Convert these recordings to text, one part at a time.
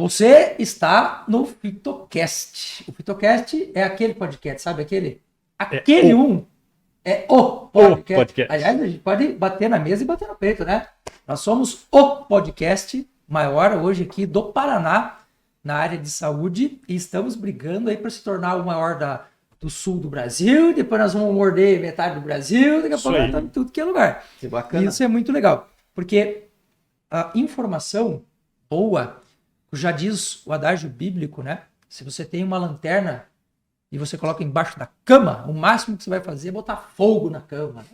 Você está no FitoCast. O FitoCast é aquele podcast, sabe aquele? Aquele é o podcast. Aliás, a gente pode bater na mesa e bater no peito, né? Nós somos o podcast maior hoje aqui do Paraná, na área de saúde, e estamos brigando aí para se tornar o maior do sul do Brasil, depois nós vamos morder metade do Brasil, daqui a pouco nós estamos em tudo que é lugar. Que bacana. Isso é muito legal, porque a informação boa, já diz o adágio bíblico, né? Se você tem uma lanterna e você coloca embaixo da cama, o máximo que você vai fazer é botar fogo na cama.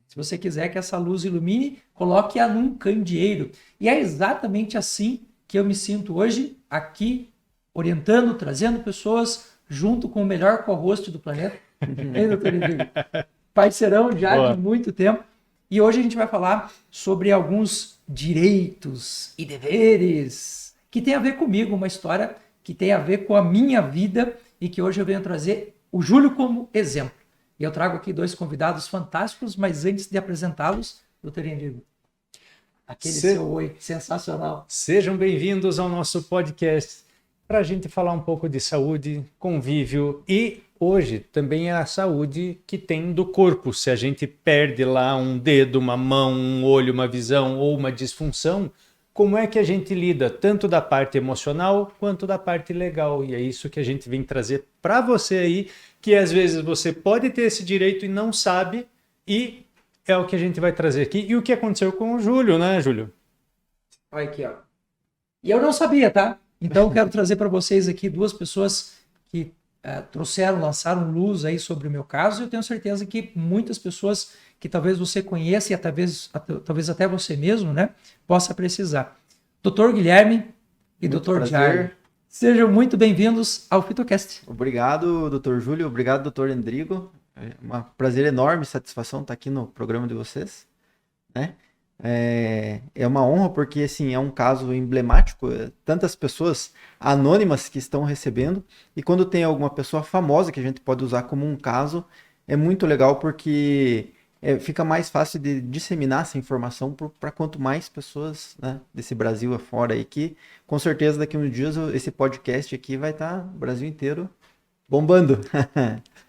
Se você quiser que essa luz ilumine, coloque-a num candeeiro. E é exatamente assim que eu me sinto hoje aqui, orientando, trazendo pessoas junto com o melhor co-host do planeta. Hein, doutor Henrique? Parceirão já de muito tempo. E hoje a gente vai falar sobre alguns direitos e deveres que tem a ver comigo, uma história que tem a ver com a minha vida e que hoje eu venho trazer o Júlio como exemplo. E eu trago aqui dois convidados fantásticos, mas antes de apresentá-los, doutor Henrique, aquele seu oi sensacional. Sejam bem-vindos ao nosso podcast para a gente falar um pouco de saúde, convívio e hoje também é a saúde que tem do corpo. Se a gente perde lá um dedo, uma mão, um olho, uma visão ou uma disfunção, como é que a gente lida tanto da parte emocional quanto da parte legal? E é isso que a gente vem trazer para você aí, que às vezes você pode ter esse direito e não sabe, e é o que a gente vai trazer aqui. E o que aconteceu com o Júlio, né, Júlio? Olha aqui, ó. E eu não sabia, tá? Então eu quero trazer para vocês aqui duas pessoas que lançaram luz aí sobre o meu caso. Eu tenho certeza que muitas pessoas que talvez você conheça e talvez até você mesmo, né, possa precisar. Dr. Guilherme e Dr. Jair, sejam muito bem-vindos ao FitoCast. Obrigado, Dr. Júlio. Obrigado, Dr. Endrigo. É um prazer enorme, satisfação estar aqui no programa de vocês, né? É uma honra porque assim, é um caso emblemático, tantas pessoas anônimas que estão recebendo, e quando tem alguma pessoa famosa que a gente pode usar como um caso, é muito legal porque fica mais fácil de disseminar essa informação para quanto mais pessoas, né, desse Brasil afora aí, que com certeza daqui a uns dias esse podcast aqui vai estar o Brasil inteiro bombando.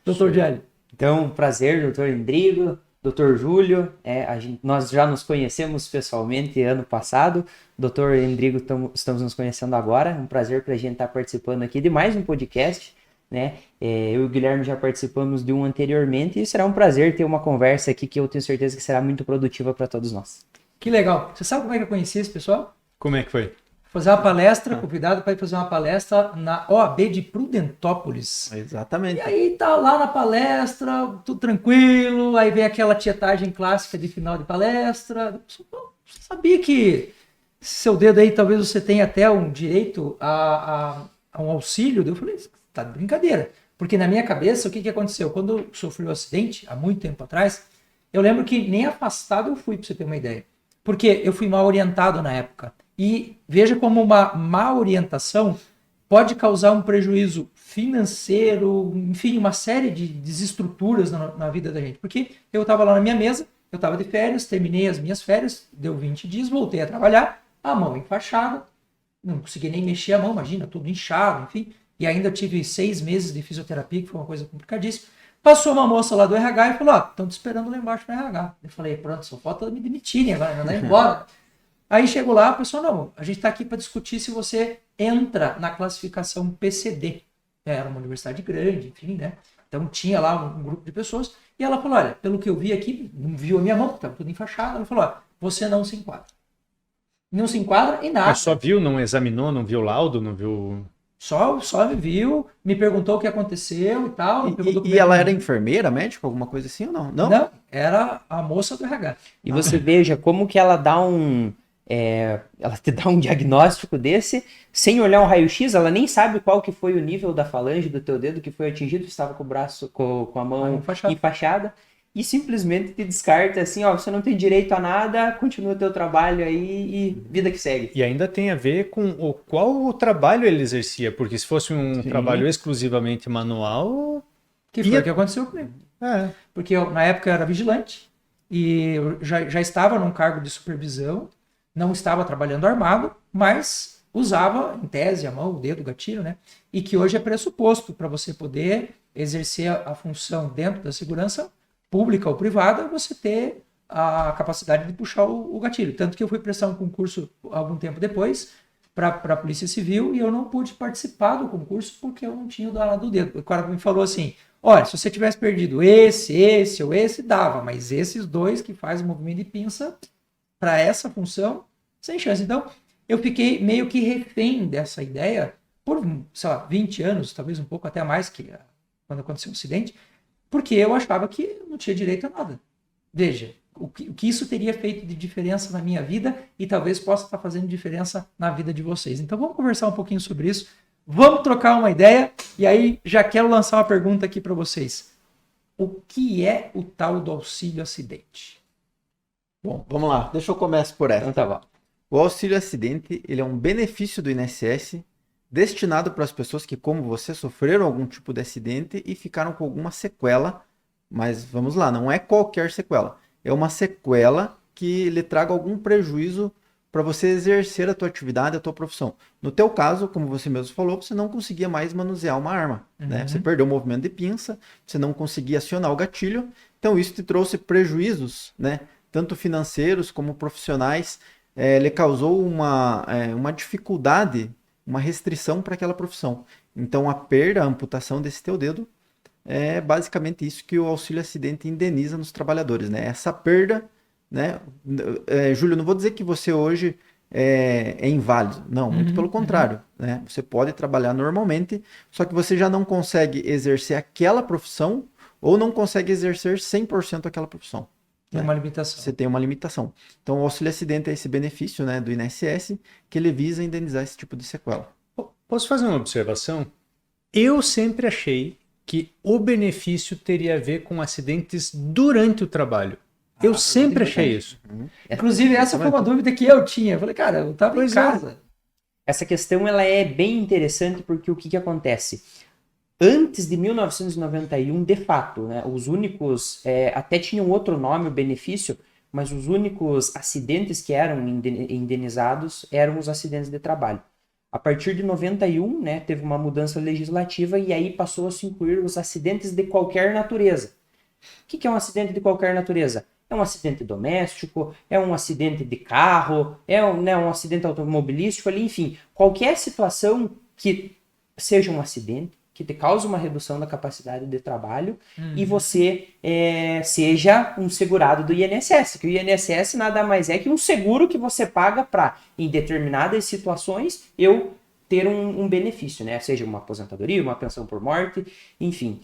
Doutor Diário. Então, prazer, doutor Endrigo, doutor Júlio, nós já nos conhecemos pessoalmente ano passado, doutor Endrigo estamos nos conhecendo agora, é um prazer para a gente estar participando aqui de mais um podcast, né? Eu e o Guilherme já participamos de um anteriormente e será um prazer ter uma conversa aqui que eu tenho certeza que será muito produtiva para todos nós. Que legal. Você sabe como é que eu conheci esse pessoal? Como é que foi? Fazer uma palestra, convidado para ir fazer uma palestra na OAB de Prudentópolis. Exatamente. E aí tá lá na palestra, tudo tranquilo, aí vem aquela tietagem clássica de final de palestra. Você sabia que seu dedo aí, talvez você tenha até um direito a um auxílio? Eu falei, tá de brincadeira. Porque na minha cabeça, o que aconteceu? Quando eu sofri um acidente, há muito tempo atrás, eu lembro que nem afastado eu fui, para você ter uma ideia. Porque eu fui mal orientado na época. E veja como uma má orientação pode causar um prejuízo financeiro, enfim, uma série de desestruturas na vida da gente. Porque eu estava lá na minha mesa, eu estava de férias, terminei as minhas férias, deu 20 dias, voltei a trabalhar, a mão enfaixada, não consegui nem mexer a mão, imagina, tudo inchado, enfim. E ainda tive 6 meses de fisioterapia, que foi uma coisa complicadíssima. Passou uma moça lá do RH e falou, estão te esperando lá embaixo no RH. Eu falei, pronto, só falta me demitirem agora, mandar embora. Aí chegou lá, a pessoa, não, a gente está aqui para discutir se você entra na classificação PCD. Era uma universidade grande, enfim, né? Então tinha lá um grupo de pessoas. E ela falou, olha, pelo que eu vi aqui, não viu a minha mão, estava tudo enfaixado. Ela falou, você não se enquadra. Não se enquadra em nada. Mas só viu, não examinou, não viu laudo, não viu... Só me viu, me perguntou o que aconteceu e tal. E ela era enfermeira, médica, alguma coisa assim ou não? Não, era a moça do RH. E você veja como que ela dá ela te dá um diagnóstico desse, sem olhar um raio-x, ela nem sabe qual que foi o nível da falange do teu dedo que foi atingido, estava com o braço, com a mão enfaixada, e simplesmente te descarta assim, você não tem direito a nada, continua o teu trabalho aí e vida que segue. E ainda tem a ver com qual o trabalho ele exercia, porque se fosse um trabalho exclusivamente manual... Foi o que aconteceu comigo. Porque na época eu era vigilante, e eu já estava num cargo de supervisão, não estava trabalhando armado, mas usava, em tese, a mão, o dedo, o gatilho, né? E que hoje é pressuposto para você poder exercer a função dentro da segurança pública ou privada, você ter a capacidade de puxar o gatilho. Tanto que eu fui prestar um concurso algum tempo depois para a Polícia Civil e eu não pude participar do concurso porque eu não tinha o danado do dedo. O cara me falou assim, olha, se você tivesse perdido esse ou esse, dava, mas esses dois que fazem o movimento de pinça para essa função, sem chance. Então, eu fiquei meio que refém dessa ideia por, sei lá, 20 anos, talvez um pouco até mais, que quando aconteceu o acidente, porque eu achava que eu não tinha direito a nada. Veja, o que isso teria feito de diferença na minha vida e talvez possa estar fazendo diferença na vida de vocês. Então vamos conversar um pouquinho sobre isso, vamos trocar uma ideia e aí já quero lançar uma pergunta aqui para vocês. O que é o tal do auxílio acidente? Bom, vamos lá. Deixa eu começar por essa. Então tá bom. O auxílio acidente, ele é um benefício do INSS destinado para as pessoas que, como você, sofreram algum tipo de acidente e ficaram com alguma sequela. Mas vamos lá, não é qualquer sequela. É uma sequela que lhe traga algum prejuízo para você exercer a tua atividade, a tua profissão. No teu caso, como você mesmo falou, você não conseguia mais manusear uma arma. Né? Você perdeu o movimento de pinça, você não conseguia acionar o gatilho. Então isso te trouxe prejuízos, né? Tanto financeiros como profissionais. Ele causou uma dificuldade, uma restrição para aquela profissão. Então a perda, a amputação desse teu dedo é basicamente isso que o auxílio acidente indeniza nos trabalhadores, né? Essa perda, né? Júlio, não vou dizer que você hoje é inválido, não, muito pelo contrário, né? Você pode trabalhar normalmente, só que você já não consegue exercer aquela profissão ou não consegue exercer 100% aquela profissão. Tem uma limitação. Você tem uma limitação. Então, o auxílio acidente é esse benefício, né, do INSS que ele visa indenizar esse tipo de sequela. Posso fazer uma observação? Eu sempre achei que o benefício teria a ver com acidentes durante o trabalho. Eu sempre achei isso. Inclusive, essa foi uma dúvida que eu tinha. Eu falei, cara, eu estava em casa. Essa questão ela é bem interessante porque o que acontece? Antes de 1991, de fato, né, os únicos, até tinham outro nome, o benefício, mas os únicos acidentes que eram indenizados eram os acidentes de trabalho. A partir de 91, né, teve uma mudança legislativa e aí passou a se incluir os acidentes de qualquer natureza. O que é um acidente de qualquer natureza? É um acidente doméstico, é um acidente de carro, um acidente automobilístico, ali, enfim, qualquer situação que seja um acidente, que te cause uma redução da capacidade de trabalho e você seja um segurado do INSS, que o INSS nada mais é que um seguro que você paga para, em determinadas situações, eu ter um benefício, né? Seja uma aposentadoria, uma pensão por morte, enfim.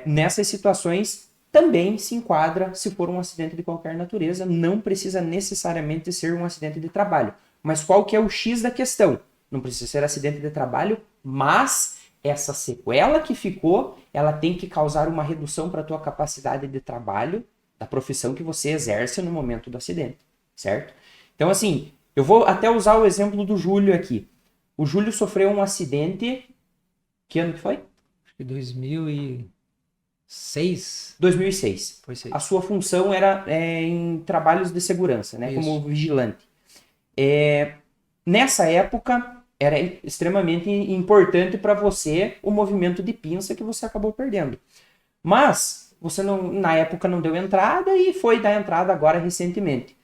Nessas situações também se enquadra se for um acidente de qualquer natureza, não precisa necessariamente ser um acidente de trabalho. Mas qual que é o X da questão? Não precisa ser acidente de trabalho, mas essa sequela que ficou, ela tem que causar uma redução para a tua capacidade de trabalho da profissão que você exerce no momento do acidente, certo? Então, assim, eu vou até usar o exemplo do Júlio aqui. O Júlio sofreu um acidente... Que ano que foi? Acho que 2006. 2006. Foi 6. A sua função era em trabalhos de segurança, né? Isso. Como vigilante. Nessa época... era extremamente importante para você o movimento de pinça que você acabou perdendo. Mas você na época não deu entrada e foi dar entrada agora recentemente.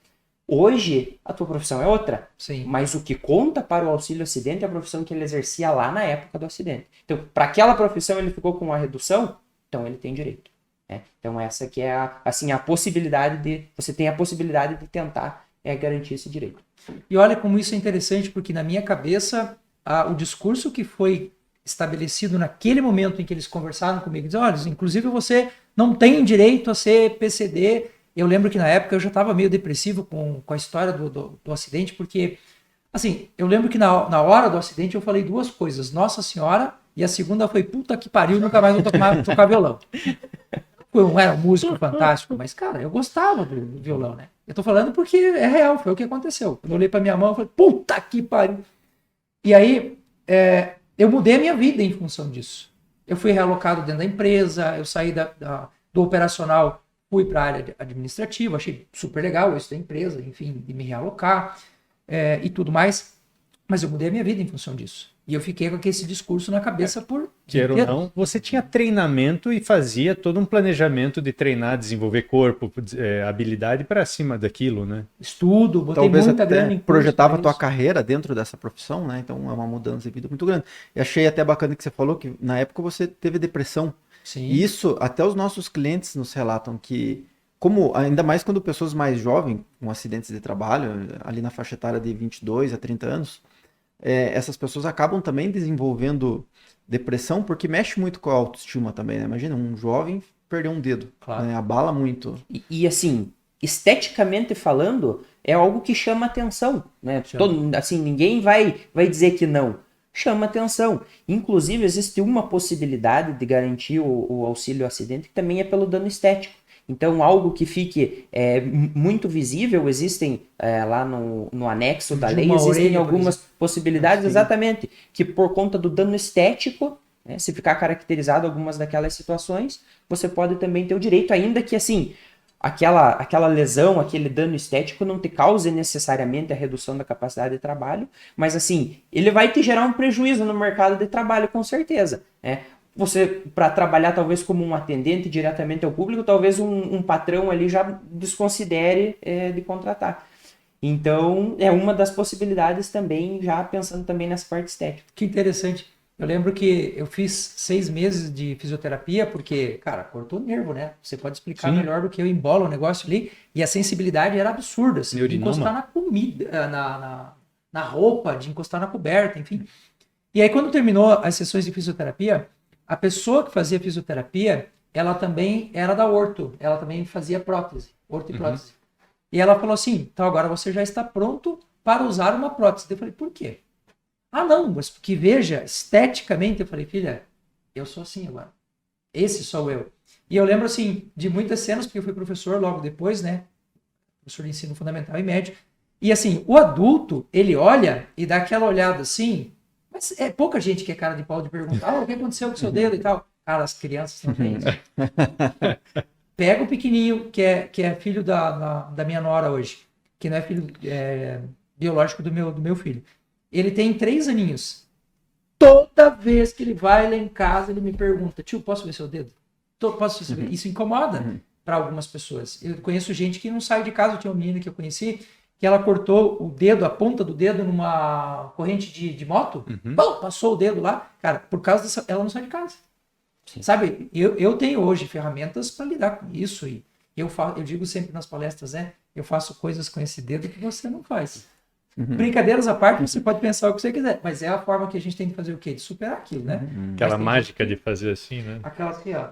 Hoje, a tua profissão é outra. Sim. Mas o que conta para o auxílio acidente é a profissão que ele exercia lá na época do acidente. Então, para aquela profissão ele ficou com uma redução, então ele tem direito. Né? Então essa que é a possibilidade de... Você tem a possibilidade de tentar garantir esse direito. E olha como isso é interessante, porque na minha cabeça, o discurso que foi estabelecido naquele momento em que eles conversaram comigo, diz, olha, inclusive você não tem direito a ser PCD. Eu lembro que na época eu já estava meio depressivo com a história do acidente, porque, assim, eu lembro que na hora do acidente eu falei duas coisas, Nossa Senhora, e a segunda foi, puta que pariu, nunca mais vou tocar violão. Eu não era um músico fantástico, mas, cara, eu gostava do violão, né? Eu tô falando porque é real, foi o que aconteceu. Quando eu olhei pra minha mão, eu falei, puta que pariu. E aí, eu mudei a minha vida em função disso. Eu fui realocado dentro da empresa, eu saí do operacional, fui para a área administrativa, achei super legal isso da empresa, enfim, de me realocar e tudo mais. Mas eu mudei a minha vida em função disso. E eu fiquei com esse discurso na cabeça por... Queira ou não, você tinha treinamento e fazia todo um planejamento de treinar, desenvolver corpo, habilidade para cima daquilo, né? Estudo, botei Talvez muita até grana em curso projetava pra a tua isso. carreira dentro dessa profissão, né? Então é uma mudança de vida muito grande. E achei até bacana que você falou que na época você teve depressão. Sim. E isso, até os nossos clientes nos relatam que, como ainda mais quando pessoas mais jovens, com acidentes de trabalho, ali na faixa etária de 22 a 30 anos, essas pessoas acabam também desenvolvendo depressão porque mexe muito com a autoestima também, né? Imagina, um jovem perder um dedo, Claro. né? Abala muito. E assim, esteticamente falando, é algo que chama atenção, né? Assim, ninguém vai dizer que não. Chama atenção. Inclusive, existe uma possibilidade de garantir o auxílio acidente que também é pelo dano estético. Então, algo que fique muito visível, existem lá no anexo da De lei, uma existem orelha, por algumas possibilidades, Sim. exatamente, que por conta do dano estético, né, se ficar caracterizado algumas daquelas situações, você pode também ter o direito, ainda que assim, aquela lesão, aquele dano estético não te cause necessariamente a redução da capacidade de trabalho, mas assim, ele vai te gerar um prejuízo no mercado de trabalho, com certeza, né? Você, para trabalhar talvez como um atendente diretamente ao público, talvez um patrão ali já desconsidere de contratar. Então, é uma das possibilidades também, já pensando também nessa parte estética. Que interessante. Eu lembro que eu fiz 6 meses de fisioterapia, porque, cara, cortou o nervo, né? Você pode explicar Sim. melhor do que eu, embola o negócio ali, e a sensibilidade era absurda, assim, de Neurinoma. encostar na comida, na roupa, de encostar na coberta, enfim. E aí, quando terminou as sessões de fisioterapia, a pessoa que fazia fisioterapia, ela também era da orto, ela também fazia prótese, orto e prótese. E ela falou assim, então agora você já está pronto para usar uma prótese. Eu falei, por quê? Ah, não, mas porque veja, esteticamente, eu falei, filha, eu sou assim agora. Esse sou eu. E eu lembro, assim, de muitas cenas, porque eu fui professor logo depois, né? Professor de ensino fundamental e médio. E, assim, o adulto, ele olha e dá aquela olhada assim, mas é pouca gente que é cara de pau de perguntar, o que aconteceu com o seu dedo e tal. Cara, as crianças não têm isso. Pega o pequenininho, que é filho da minha nora hoje, que não é filho biológico do meu filho. Ele tem 3 aninhos. Toda vez que ele vai lá em casa, ele me pergunta, tio, posso ver seu dedo? Posso ver seu dedo? Isso incomoda para algumas pessoas. Eu conheço gente que não sai de casa. Eu tinha uma menina que eu conheci, que ela cortou o dedo, a ponta do dedo, numa corrente de moto. Bom, passou o dedo lá. Cara, por causa dessa, ela não sai de casa. Sim. Sabe, eu tenho hoje ferramentas para lidar com isso. E eu digo sempre nas palestras, né? Eu faço coisas com esse dedo que você não faz. Brincadeiras à parte, você pode pensar o que você quiser, mas é a forma que a gente tem de fazer o quê? De superar aquilo, né? Aquela mágica de fazer assim, né? Aquela assim, ó.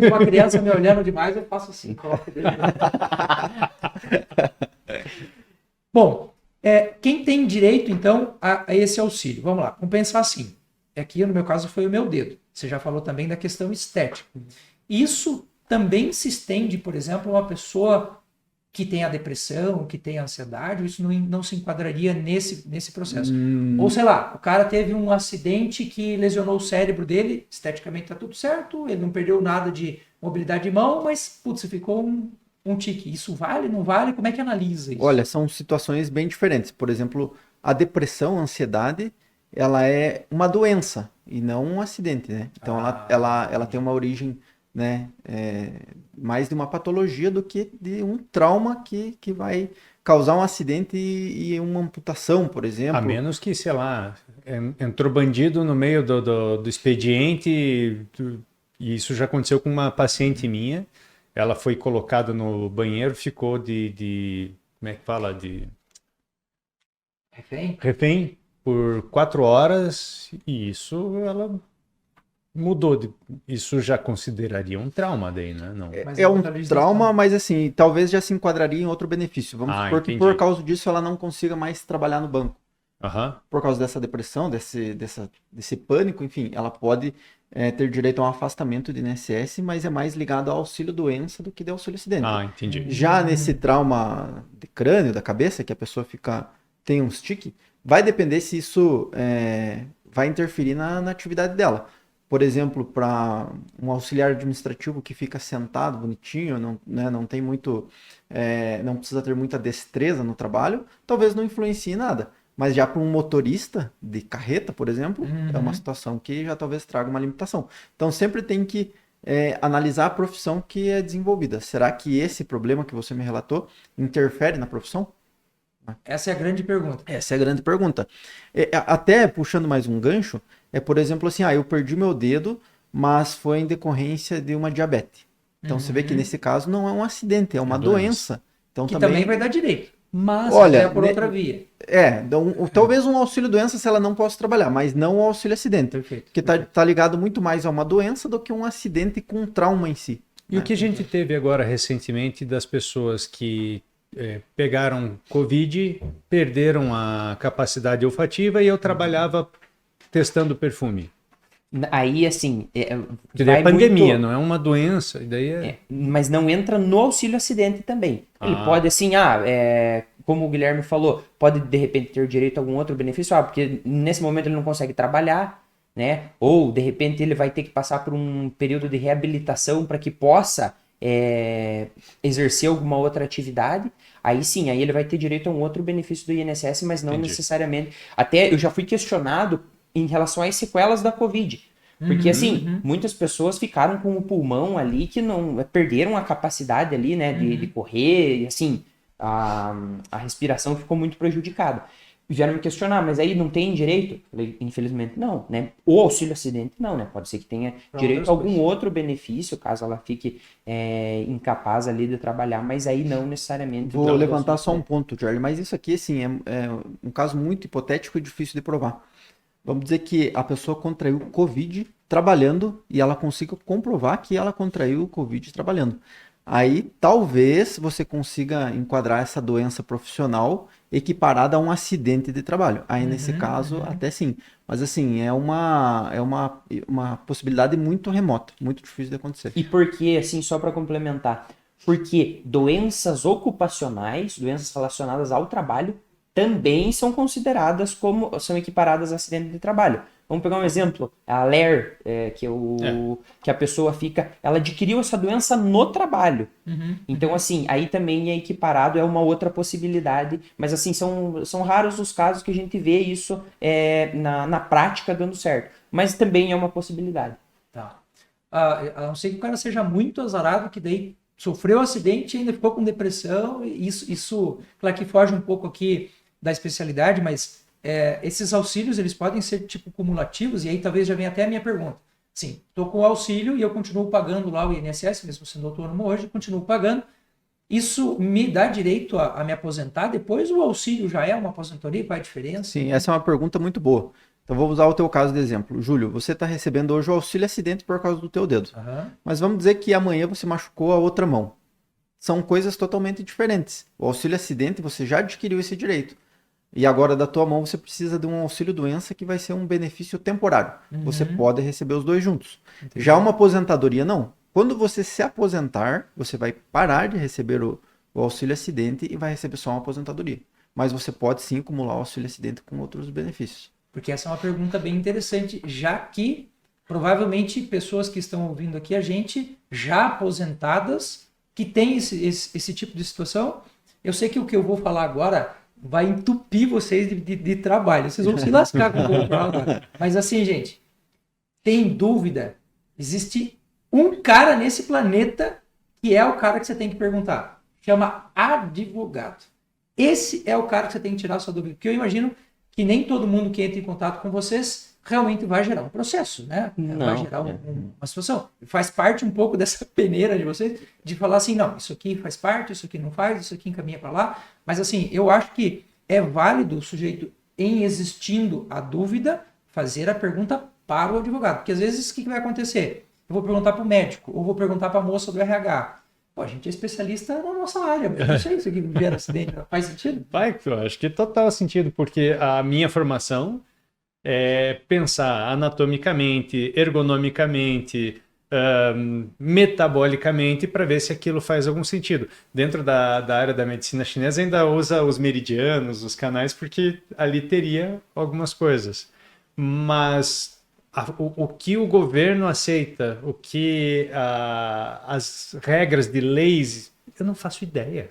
Uma criança me olhando demais, eu faço assim, coloco o dedo. Bom, quem tem direito, então, a esse auxílio? Vamos lá, vamos pensar assim. Aqui, no meu caso, foi o meu dedo. Você já falou também da questão estética. Isso também se estende, por exemplo, a uma pessoa que tem a depressão, que tem a ansiedade, isso não se enquadraria nesse processo. Ou sei lá, o cara teve um acidente que lesionou o cérebro dele, esteticamente tá tudo certo, ele não perdeu nada de mobilidade de mão, mas, putz, ficou um tique. Isso vale, não vale? Como é que analisa isso? Olha, são situações bem diferentes. Por exemplo, a depressão, a ansiedade, ela é uma doença e não um acidente, né? Então ela tem uma origem, né, mais de uma patologia do que de um trauma que vai causar um acidente e uma amputação, por exemplo. A menos que, sei lá, entrou bandido no meio do expediente, e isso já aconteceu com uma paciente minha. Ela foi colocada no banheiro, ficou como é que fala? De refém por 4 horas, e isso ela mudou. Isso já consideraria um trauma daí, né? Não. É um trauma, mas assim, talvez já se enquadraria em outro benefício. Vamos supor que por causa disso ela não consiga mais trabalhar no banco. Por causa dessa depressão, desse pânico, enfim, ela pode ter direito a um afastamento de INSS, mas é mais ligado ao auxílio-doença do que de auxílio-acidente. Entendi. Já nesse trauma de crânio, da cabeça, que a pessoa tem um tique, vai depender se isso vai interferir na atividade dela. Por exemplo, para um auxiliar administrativo que fica sentado bonitinho, não tem muito, não precisa ter muita destreza no trabalho, talvez não influencie nada. Mas já para um motorista de carreta, por exemplo, Uhum. é uma situação que já talvez traga uma limitação. Então sempre tem que analisar a profissão que é desenvolvida. Será que esse problema que você me relatou interfere na profissão? Essa é a grande pergunta. Essa é a grande pergunta. Até puxando mais um gancho, por exemplo, assim, eu perdi meu dedo, mas foi em decorrência de uma diabetes. Então você vê que nesse caso não é um acidente, é uma doença. Então Que também vai dar direito. Mas Olha, é por outra via. então, talvez um auxílio doença se ela não possa trabalhar, mas não o auxílio acidente. Perfeito. Porque tá ligado muito mais a uma doença do que um acidente com um trauma em si. E o que a gente teve agora recentemente das pessoas que pegaram Covid, perderam a capacidade olfativa e eu trabalhava testando perfume. Aí, assim, Que daí é vai pandemia, muito- não é uma doença. E daí mas não entra no auxílio acidente também. Ele pode, assim, como o Guilherme falou, pode de repente ter direito a algum outro benefício, porque nesse momento ele não consegue trabalhar, né? Ou de repente ele vai ter que passar por um período de reabilitação para que possa exercer alguma outra atividade. Aí sim, aí ele vai ter direito a um outro benefício do INSS, mas não necessariamente. Até eu já fui questionado em relação às sequelas da Covid. Porque, assim, muitas pessoas ficaram com o pulmão ali que não perderam a capacidade ali, né, de correr, e assim, a respiração ficou muito prejudicada. Vieram me questionar, mas aí não tem direito? Eu falei, infelizmente não, né? O auxílio acidente não, né? Pode ser que tenha direito a algum outro benefício, caso ela fique incapaz ali de trabalhar, mas aí não necessariamente. Vou levantar só um ponto, Charlie, mas isso aqui, assim, é um caso muito hipotético e difícil de provar. Vamos dizer que a pessoa contraiu Covid trabalhando e ela consiga comprovar que ela contraiu Covid trabalhando. Aí talvez você consiga enquadrar essa doença profissional equiparada a um acidente de trabalho. Aí nesse caso, até sim. Mas assim, é uma possibilidade muito remota, muito difícil de acontecer. E por que, assim, só para complementar, porque doenças ocupacionais, doenças relacionadas ao trabalho, também são consideradas são equiparadas a acidente de trabalho. Vamos pegar um exemplo, a LER, que a pessoa ela adquiriu essa doença no trabalho. Então, assim, aí também é equiparado, é uma outra possibilidade, mas assim, são raros os casos que a gente vê isso na prática dando certo. Mas também é uma possibilidade. Tá. A não ser que o cara seja muito azarado, que daí sofreu um acidente e ainda ficou com depressão. Isso, claro que foge um pouco aqui da especialidade, mas esses auxílios eles podem ser tipo cumulativos, e aí talvez já venha até a minha pergunta. Sim, estou com o auxílio e eu continuo pagando lá o INSS, mesmo sendo autônomo hoje, continuo pagando. Isso me dá direito a me aposentar depois? O auxílio já é uma aposentadoria? Qual é a diferença? Sim, essa é uma pergunta muito boa. Então vou usar o teu caso de exemplo. Júlio, você está recebendo hoje o auxílio acidente por causa do teu dedo. Mas vamos dizer que amanhã você machucou a outra mão. São coisas totalmente diferentes. O auxílio acidente você já adquiriu esse direito. E agora da tua mão você precisa de um auxílio doença que vai ser um benefício temporário. Você pode receber os dois juntos. Entendi. Já uma aposentadoria não. Quando você se aposentar, você vai parar de receber o auxílio acidente e vai receber só uma aposentadoria. Mas você pode sim acumular o auxílio acidente com outros benefícios. Porque essa é uma pergunta bem interessante, já que provavelmente pessoas que estão ouvindo aqui a gente, já aposentadas, que têm esse tipo de situação, eu sei que o que eu vou falar agora vai entupir vocês de trabalho. Vocês vão se lascar com o que eu vou falar agora. Mas assim, gente, tem dúvida? Existe um cara nesse planeta que é o cara que você tem que perguntar. Chama advogado. Esse é o cara que você tem que tirar a sua dúvida. Porque eu imagino que nem todo mundo que entra em contato com vocês realmente vai gerar um processo, né? Vai gerar uma situação. Faz parte um pouco dessa peneira de vocês, de falar assim, não, isso aqui faz parte, isso aqui não faz, isso aqui encaminha para lá. Mas assim, eu acho que é válido o sujeito, em existindo a dúvida, fazer a pergunta para o advogado. Porque às vezes o que vai acontecer? Eu vou perguntar para o médico, ou vou perguntar para a moça do RH. Pô, a gente é especialista na nossa área, mas não sei se isso aqui gera acidente. Faz sentido? Eu acho que total sentido, porque a minha formação é pensar anatomicamente, ergonomicamente, metabolicamente, para ver se aquilo faz algum sentido. Dentro da área da medicina chinesa ainda usa os meridianos, os canais, porque ali teria algumas coisas. Mas o que o governo aceita, o que as regras de leis, eu não faço ideia.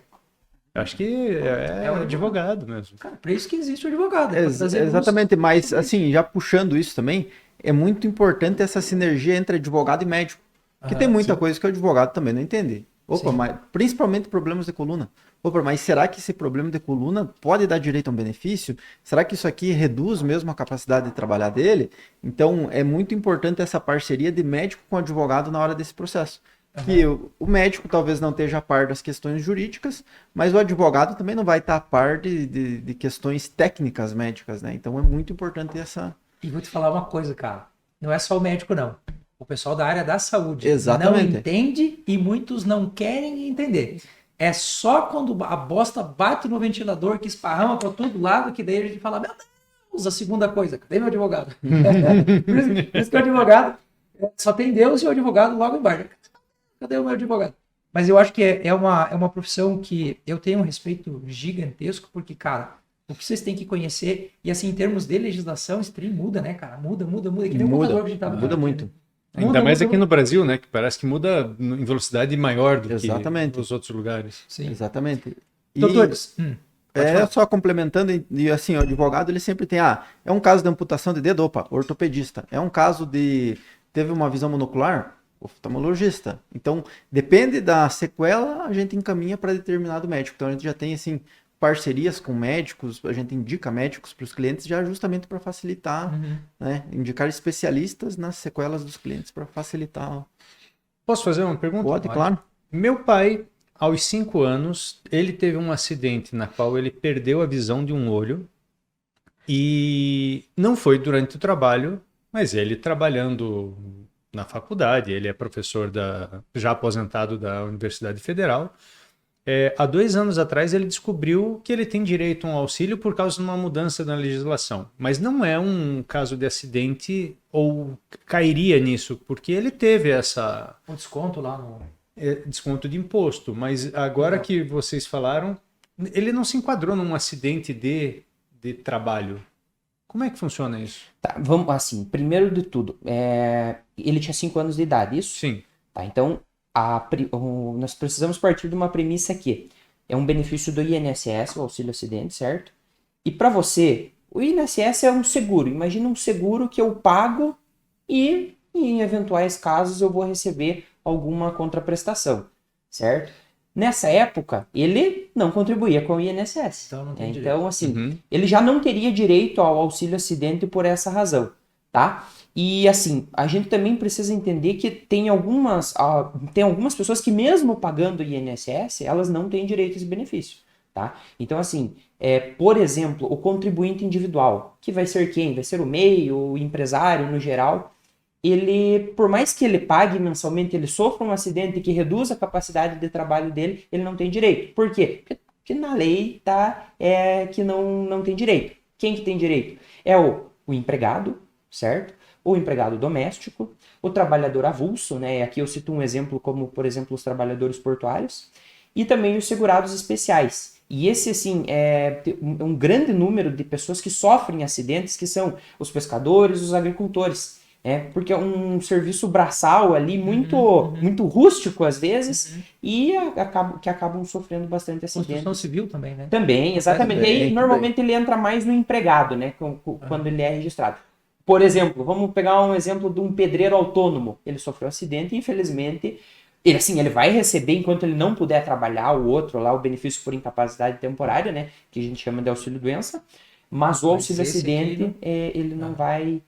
Eu acho que é advogado mesmo. Cara, para isso que existe o advogado. É pra trazer luz. Exatamente, mas assim, já puxando isso também, é muito importante essa sinergia entre advogado e médico. Porque tem muita coisa que o advogado também não entende. Opa, Sim. mas principalmente problemas de coluna. Opa, mas será que esse problema de coluna pode dar direito a um benefício? Será que isso aqui reduz mesmo a capacidade de trabalhar dele? Então, é muito importante essa parceria de médico com advogado na hora desse processo. Que o médico talvez não esteja a par das questões jurídicas, mas o advogado também não vai estar a par de questões técnicas médicas, né? Então, é muito importante essa... E vou te falar uma coisa, cara. Não é só o médico, não. O pessoal da área da saúde Exatamente. não entende e muitos não querem entender. É só quando a bosta bate no ventilador que esparrama para todo lado que daí a gente fala, meu Deus, a segunda coisa, cadê meu advogado? Por isso que o advogado só tem Deus e o advogado logo embaixo. Cadê o meu advogado? Mas eu acho que é uma profissão que eu tenho um respeito gigantesco, porque, cara, o que vocês têm que conhecer, e assim, em termos de legislação, esse trem muda, né, cara? Muda. É que nem o computador que a gente tava Muda falando, muito. né? Ainda mais aqui no Brasil, né? Que parece que muda em velocidade maior do Exatamente. que os outros lugares. Sim. Exatamente. E Doutores, só complementando, e assim, o advogado ele sempre tem, é um caso de amputação de dedo, opa, ortopedista. É um caso teve uma visão monocular, oftalmologista. Então, depende da sequela, a gente encaminha para determinado médico. Então, a gente já tem, assim, parcerias com médicos, a gente indica médicos para os clientes já justamente para facilitar, né? Indicar especialistas nas sequelas dos clientes para facilitar. Posso fazer uma pergunta? Pode, claro. Meu pai, aos 5 anos, ele teve um acidente na qual ele perdeu a visão de um olho e não foi durante o trabalho, mas ele trabalhando na faculdade, ele é professor já aposentado da Universidade Federal. Há 2 anos atrás ele descobriu que ele tem direito a um auxílio por causa de uma mudança na legislação. Mas não é um caso de acidente ou cairia nisso, porque ele teve um desconto lá no... desconto de imposto. Mas agora que vocês falaram, ele não se enquadrou num acidente de trabalho. Como é que funciona isso? Tá, vamos assim, primeiro de tudo, ele tinha 5 anos de idade, isso? Sim. Tá, então, nós precisamos partir de uma premissa aqui. É um benefício do INSS, o auxílio acidente, certo? E para você, o INSS é um seguro. Imagina um seguro que eu pago e em eventuais casos eu vou receber alguma contraprestação, certo? Nessa época, ele não contribuía com o INSS. Então, não tem então assim, ele já não teria direito ao auxílio acidente por essa razão, tá? E assim, a gente também precisa entender que tem algumas pessoas que mesmo pagando o INSS, elas não têm direito a esse benefício, tá? Então assim, por exemplo, o contribuinte individual, que vai ser quem? Vai ser o MEI, o empresário no geral, ele, por mais que ele pague mensalmente, ele sofra um acidente que reduza a capacidade de trabalho dele, ele não tem direito. Por quê? Porque na lei tá que não tem direito. Quem que tem direito? É o empregado, certo? O empregado doméstico, o trabalhador avulso, né? Aqui eu cito um exemplo como, por exemplo, os trabalhadores portuários, e também os segurados especiais. E esse, assim, é um grande número de pessoas que sofrem acidentes, que são os pescadores, os agricultores. Porque é um serviço braçal ali muito rústico às vezes e que acabam sofrendo bastante acidentes. Construção civil também, né? Também, exatamente. E aí, normalmente ele entra mais no empregado, né? Quando ele é registrado. Por exemplo, vamos pegar um exemplo de um pedreiro autônomo. Ele sofreu um acidente e infelizmente ele vai receber enquanto ele não puder trabalhar o outro lá, o benefício por incapacidade temporária, né? Que a gente chama de auxílio-doença. Mas o auxílio acidente, ele não vai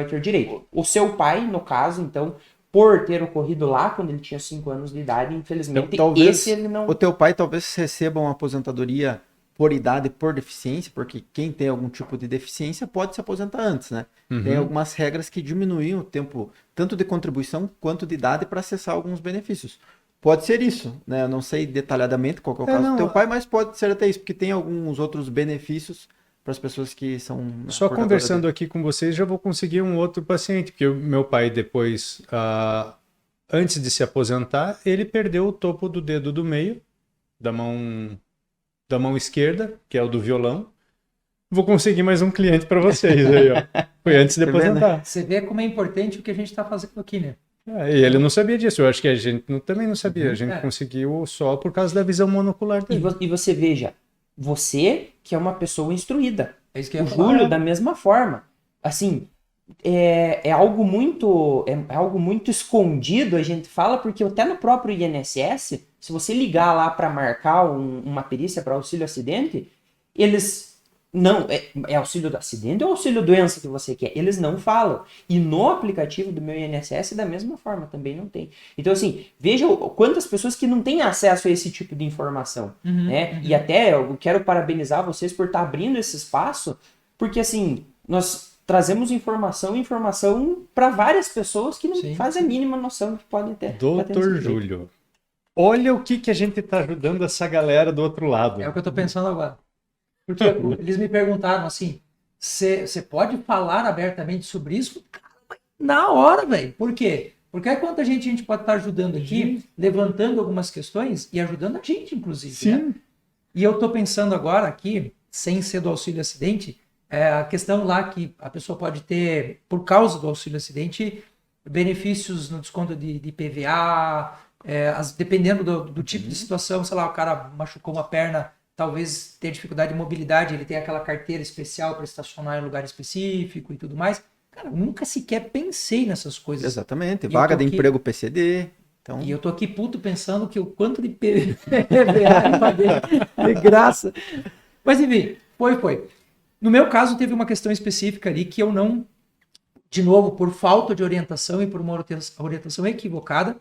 ter direito. O seu pai, no caso, então, por ter ocorrido lá quando ele tinha 5 anos de idade, infelizmente, então, talvez esse ele não... O teu pai talvez receba uma aposentadoria por idade, por deficiência, porque quem tem algum tipo de deficiência pode se aposentar antes, né? Tem algumas regras que diminuem o tempo, tanto de contribuição quanto de idade, para acessar alguns benefícios. Pode ser isso, né? Eu não sei detalhadamente qual que é o caso do teu pai, mas pode ser até isso, porque tem alguns outros benefícios para as pessoas que são... Só conversando aqui com vocês, já vou conseguir um outro paciente, porque o meu pai depois, antes de se aposentar, ele perdeu o topo do dedo do meio, da mão esquerda, que é o do violão. Vou conseguir mais um cliente para vocês aí, ó. Foi antes de aposentar. Você vê como é importante o que a gente está fazendo aqui, né? E ele não sabia disso, eu acho que a gente também não sabia. A gente É. conseguiu só por causa da visão monocular E, dele. e você veja, você que é uma pessoa instruída, É isso que eu o ia falar. Júlio da mesma forma. Assim, é algo muito escondido, a gente fala, porque até no próprio INSS, se você ligar lá para marcar uma perícia para auxílio acidente, eles não é auxílio do acidente ou auxílio doença que você quer, eles não falam. E no aplicativo do meu INSS da mesma forma também não tem. Então assim, veja quantas pessoas que não têm acesso a esse tipo de informação, né? E até eu quero parabenizar vocês por estar abrindo esse espaço, porque assim, nós trazemos informação para várias pessoas que não Sim. fazem a mínima noção do que podem ter. Doutor Júlio, olha o que a gente tá ajudando essa galera do outro lado. É o que eu tô pensando agora. Porque eles me perguntaram assim, você pode falar abertamente sobre isso? Cara, mas na hora, velho. Por quê? Porque é quanta gente pode estar ajudando aqui, levantando algumas questões e ajudando a gente, inclusive. Né? E eu tô pensando agora aqui, sem ser do auxílio acidente, a questão lá que a pessoa pode ter, por causa do auxílio acidente, benefícios no desconto de PVA, dependendo do tipo de situação, sei lá, o cara machucou uma perna, talvez tenha dificuldade de mobilidade, ele tem aquela carteira especial para estacionar em lugar específico e tudo mais. Cara, eu nunca sequer pensei nessas coisas. Exatamente. E Vaga eu de tô aqui- emprego PCD. Então, E eu tô aqui puto pensando que o quanto de PVA eu paguei de graça. Mas enfim, foi. No meu caso, teve uma questão específica ali que eu não, de novo, por falta de orientação e por uma orientação equivocada,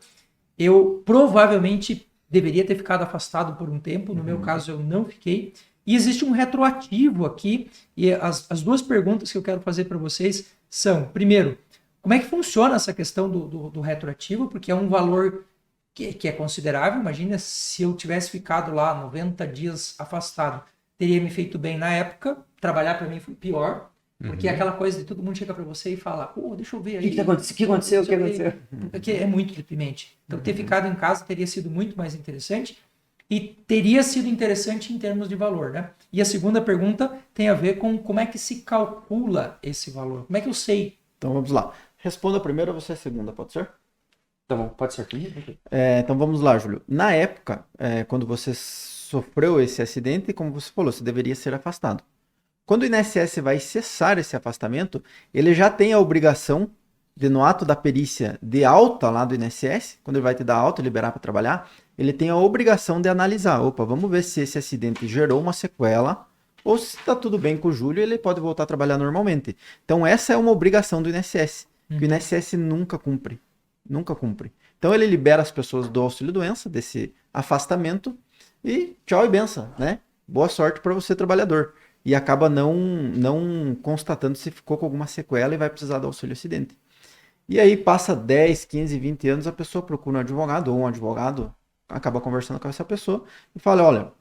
eu provavelmente deveria ter ficado afastado por um tempo. No meu caso, eu não fiquei. E existe um retroativo aqui. E as duas perguntas que eu quero fazer para vocês são, primeiro, como é que funciona essa questão do retroativo? Porque é um valor que é considerável. Imagina se eu tivesse ficado lá 90 dias afastado. Teria me feito bem na época. Trabalhar para mim foi pior. Porque é aquela coisa de todo mundo chega para você e fala, pô, deixa eu ver aí. O que aconteceu? O que aconteceu? Porque é muito deprimente. Então, ter ficado em casa teria sido muito mais interessante e teria sido interessante em termos de valor, né? E a segunda pergunta tem a ver com como é que se calcula esse valor. Como é que eu sei? então vamos lá. Responda primeiro ou você a segunda, pode ser? Tá bom, pode ser comigo? Então vamos lá, Júlio. Na época, quando você sofreu esse acidente, como você falou, você deveria ser afastado. Quando o INSS vai cessar esse afastamento, ele já tem a obrigação de, no ato da perícia de alta lá do INSS, quando ele vai te dar alta e liberar para trabalhar, ele tem a obrigação de analisar. Opa, vamos ver se esse acidente gerou uma sequela ou se está tudo bem com o Júlio e ele pode voltar a trabalhar normalmente. Então essa é uma obrigação do INSS, que o INSS nunca cumpre. Nunca cumpre. Então ele libera as pessoas do auxílio-doença, desse afastamento, e tchau e benção, né? Boa sorte para você, trabalhador. E acaba não constatando se ficou com alguma sequela e vai precisar do auxílio-acidente. E aí passa 10, 15, 20 anos, a pessoa procura um advogado, ou um advogado acaba conversando com essa pessoa e fala, olha,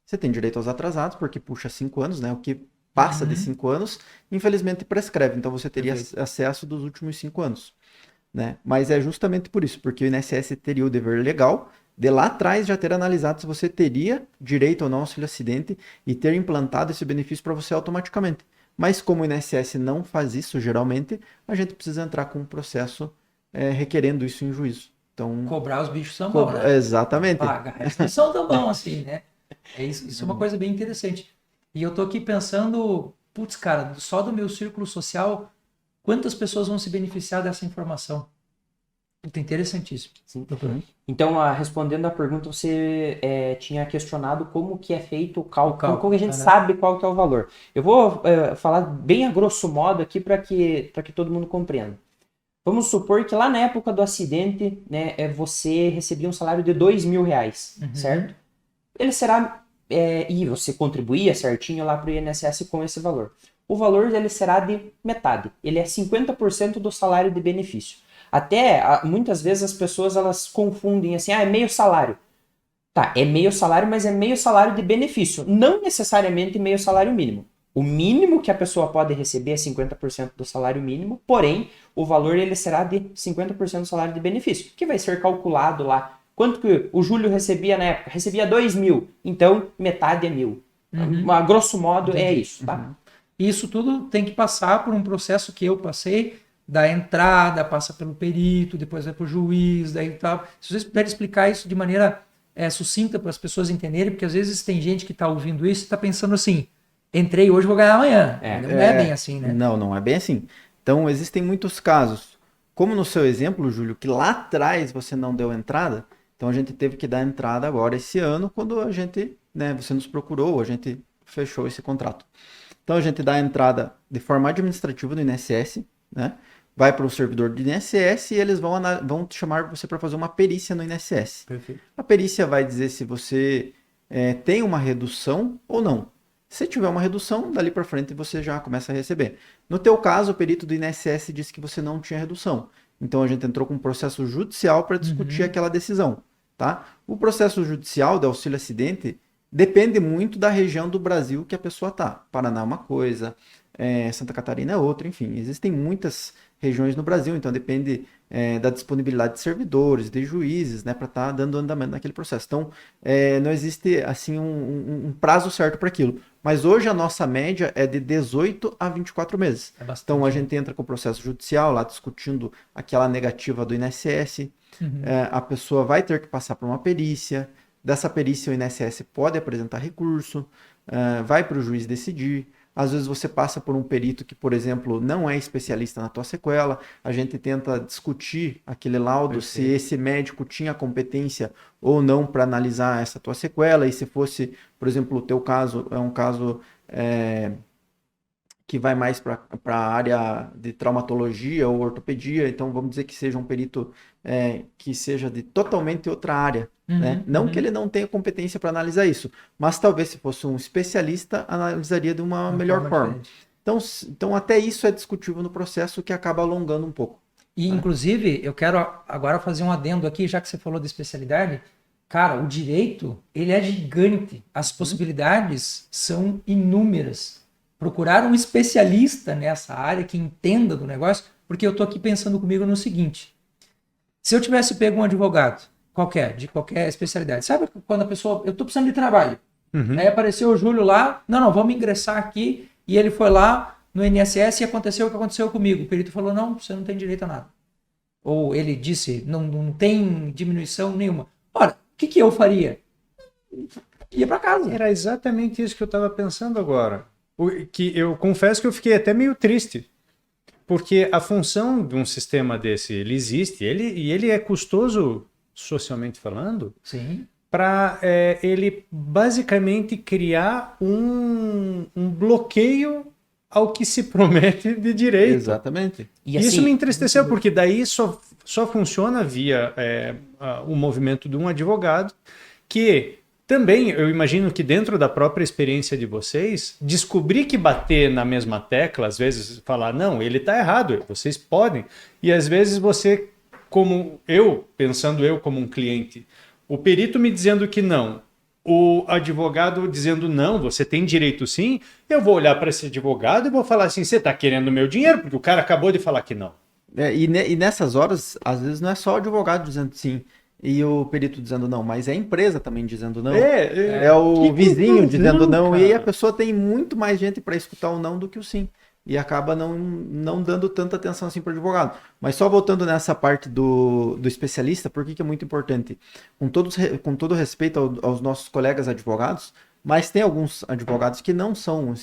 você tem direito aos atrasados, porque puxa 5 anos, né? O que passa de 5 anos, infelizmente prescreve. Então você teria acesso dos últimos 5 anos. Né? Mas é justamente por isso, porque o INSS teria o dever legal de lá atrás já ter analisado se você teria direito ou não ao auxílio-acidente e ter implantado esse benefício para você automaticamente. Mas como o INSS não faz isso geralmente, a gente precisa entrar com um processo requerendo isso em juízo. Então, Cobrar os bichos são bons, né? exatamente. Paga. Eles não são tão bons assim, né? Isso é uma coisa bem interessante. E eu tô aqui pensando, putz, cara, só do meu círculo social, quantas pessoas vão se beneficiar dessa informação? Puta, interessantíssimo. Sim. Doutor. Então, respondendo a pergunta, você tinha questionado como que é feito o cálculo, como que a gente sabe qual que é o valor. Eu vou falar bem a grosso modo aqui para que todo mundo compreenda. Vamos supor que lá na época do acidente, né, você recebia um salário de R$2.000, certo? Ele será, e você contribuía certinho lá para o INSS com esse valor. O valor ele será de metade, ele é 50% do salário de benefício. Até, muitas vezes as pessoas elas confundem assim, é meio salário. Tá, é meio salário, mas é meio salário de benefício, não necessariamente meio salário mínimo. O mínimo que a pessoa pode receber é 50% do salário mínimo, porém, o valor ele será de 50% do salário de benefício, que vai ser calculado lá. Quanto que o Júlio recebia na época? Recebia 2.000, então metade é 1.000. A grosso modo é isso, tá? Isso tudo tem que passar por um processo que eu passei, da entrada, passa pelo perito, depois vai para o juiz, daí tal. Se vocês puderem explicar isso de maneira sucinta para as pessoas entenderem, porque às vezes tem gente que está ouvindo isso e está pensando assim, entrei hoje, vou ganhar amanhã. Não é bem assim, né? Não é bem assim. Então, existem muitos casos, como no seu exemplo, Júlio, que lá atrás você não deu entrada, então a gente teve que dar entrada agora esse ano, quando a gente, né, você nos procurou, a gente fechou esse contrato. Então, a gente dá a entrada de forma administrativa no INSS, né? Vai para o servidor do INSS e eles vão chamar você para fazer uma perícia no INSS. Perfeito. A perícia vai dizer se você tem uma redução ou não. Se tiver uma redução, dali para frente você já começa a receber. No teu caso, o perito do INSS disse que você não tinha redução. Então a gente entrou com um processo judicial para discutir aquela decisão. Tá? O processo judicial de auxílio acidente depende muito da região do Brasil que a pessoa está. Paraná é uma coisa, Santa Catarina é outra, enfim. Existem muitas regiões no Brasil, então depende da disponibilidade de servidores, de juízes, né, para estar dando andamento naquele processo. Então, não existe assim um prazo certo para aquilo. Mas hoje a nossa média é de 18 a 24 meses. Então a gente entra com o processo judicial lá discutindo aquela negativa do INSS. A pessoa vai ter que passar por uma perícia. Dessa perícia o INSS pode apresentar recurso, vai para o juiz decidir. Às vezes você passa por um perito que, por exemplo, não é especialista na tua sequela. A gente tenta discutir aquele laudo, se esse médico tinha competência ou não para analisar essa tua sequela. E se fosse, por exemplo, o teu caso é um caso que vai mais para a área de traumatologia ou ortopedia. Então vamos dizer que seja um perito que seja de totalmente outra área. Né? Não que ele não tenha competência para analisar isso, mas talvez se fosse um especialista, analisaria de uma melhor forma. Então, até isso é discutível no processo, que acaba alongando um pouco. E, inclusive, eu quero agora fazer um adendo aqui, já que você falou de especialidade. Cara, o direito, ele é gigante. As possibilidades são inúmeras. Procurar um especialista nessa área que entenda do negócio, porque eu estou aqui pensando comigo no seguinte. Se eu tivesse pego um advogado, de qualquer especialidade. Sabe quando a pessoa... Eu estou precisando de trabalho. Aí apareceu o Júlio lá. Não, vamos ingressar aqui. E ele foi lá no INSS e aconteceu o que aconteceu comigo. O perito falou, não, você não tem direito a nada. Ou ele disse, não tem diminuição nenhuma. Ora, o que eu faria? Ia para casa. Era exatamente isso que eu estava pensando agora. Que eu confesso que eu fiquei até meio triste. Porque a função de um sistema desse, ele existe. Ele é custoso... socialmente falando, para ele basicamente criar um bloqueio ao que se promete de direito. Exatamente. E assim, isso me entristeceu, porque daí só funciona via o movimento de um advogado, que também, eu imagino que dentro da própria experiência de vocês, descobrir que bater na mesma tecla, às vezes falar, não, ele está errado, vocês podem, e às vezes você... pensando eu como um cliente, o perito me dizendo que não, o advogado dizendo não, você tem direito sim, eu vou olhar para esse advogado e vou falar assim, você está querendo meu dinheiro? Porque o cara acabou de falar que não. E nessas horas, às vezes não é só o advogado dizendo sim e o perito dizendo não, mas é a empresa também dizendo não. É o vizinho dizendo não, cara. E aí a pessoa tem muito mais gente para escutar o não do que o sim. E acaba não dando tanta atenção assim para o advogado. Mas só voltando nessa parte do especialista, por que é muito importante? Com todo respeito aos nossos colegas advogados, mas tem alguns advogados que não são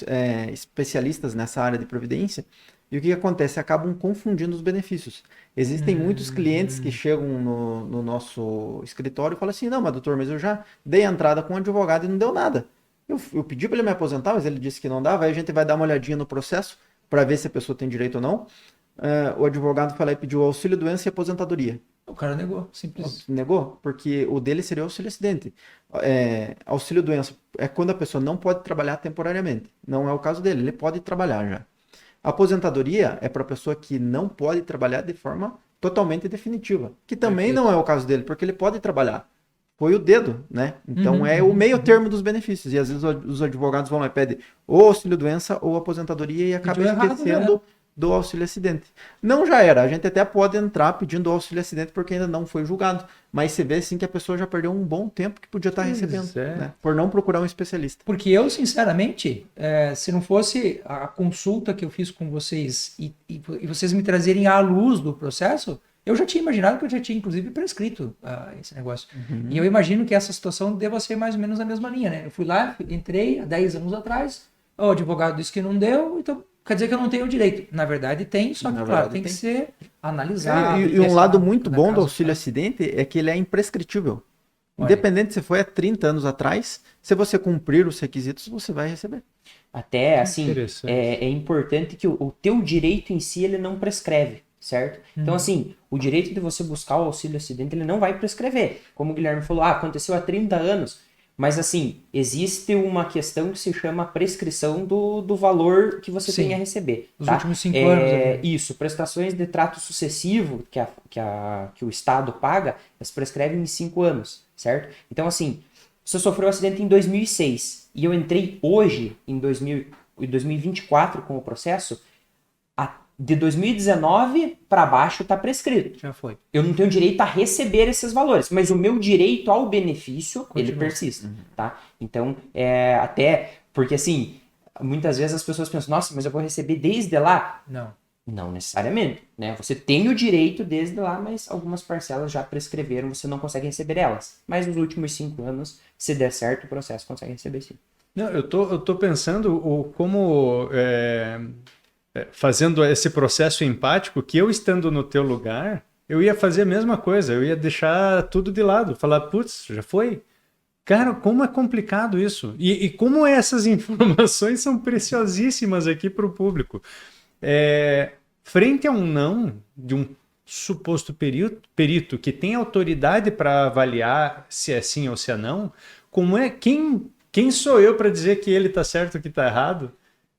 especialistas nessa área de previdência, e o que acontece? Acabam confundindo os benefícios. Existem muitos clientes que chegam no nosso escritório e falam assim, não, mas doutor, mas eu já dei a entrada com um advogado e não deu nada. Eu pedi para ele me aposentar, mas ele disse que não dava, aí a gente vai dar uma olhadinha no processo, para ver se a pessoa tem direito ou não. O advogado foi lá e pediu auxílio doença e aposentadoria. O cara negou, simples. Negou, porque o dele seria auxílio acidente. Auxílio doença é quando a pessoa não pode trabalhar temporariamente. Não é o caso dele, ele pode trabalhar já. A aposentadoria é para a pessoa que não pode trabalhar de forma totalmente definitiva, que também não é o caso dele, porque ele pode trabalhar. Foi o dedo, né? Então é o meio termo dos benefícios. E às vezes os advogados vão lá e pedem ou auxílio-doença ou aposentadoria e acaba esquecendo do auxílio acidente. Não já era, a gente até pode entrar pedindo o auxílio acidente porque ainda não foi julgado, mas você vê assim que a pessoa já perdeu um bom tempo que podia estar recebendo, né? Por não procurar um especialista. Porque eu, sinceramente, se não fosse a consulta que eu fiz com vocês e vocês me trazerem à luz do processo, eu já tinha imaginado que eu já tinha, inclusive, prescrito esse negócio. E eu imagino que essa situação deva ser mais ou menos na mesma linha, né? Eu fui lá, entrei há 10 anos atrás, o advogado disse que não deu, então quer dizer que eu não tenho direito. Na verdade tem, só que, claro, tem que ser analisado. E um lado muito bom do auxílio acidente é que ele é imprescritível. Independente se foi há 30 anos atrás, se você cumprir os requisitos, você vai receber. Até, assim, é importante que o teu direito em si, ele não prescreve, certo? Então, assim, o direito de você buscar o auxílio acidente, ele não vai prescrever. Como o Guilherme falou, aconteceu há 30 anos. Mas, assim, existe uma questão que se chama prescrição do valor que você tem a receber. Os tá? últimos 5 anos. Isso, prestações de trato sucessivo que o Estado paga, elas prescrevem em 5 anos, certo? Então, assim, você sofreu um acidente em 2006 e eu entrei hoje, em 2024, com o processo, de 2019 para baixo está prescrito. Já foi. Eu não tenho direito a receber esses valores, mas o meu direito ao benefício, ele persiste, tá? Então, até porque assim, muitas vezes as pessoas pensam, nossa, mas eu vou receber desde lá? Não necessariamente, né? Você tem o direito desde lá, mas algumas parcelas já prescreveram, você não consegue receber elas. Mas nos últimos 5 anos, se der certo, o processo consegue receber sim. Não, eu tô pensando como... fazendo esse processo empático, que eu estando no teu lugar, eu ia fazer a mesma coisa, eu ia deixar tudo de lado, falar, putz, já foi? Cara, como é complicado isso? E como essas informações são preciosíssimas aqui para o público. Frente a um não de um suposto perito que tem autoridade para avaliar se é sim ou se é não, quem sou eu para dizer que ele está certo ou que está errado?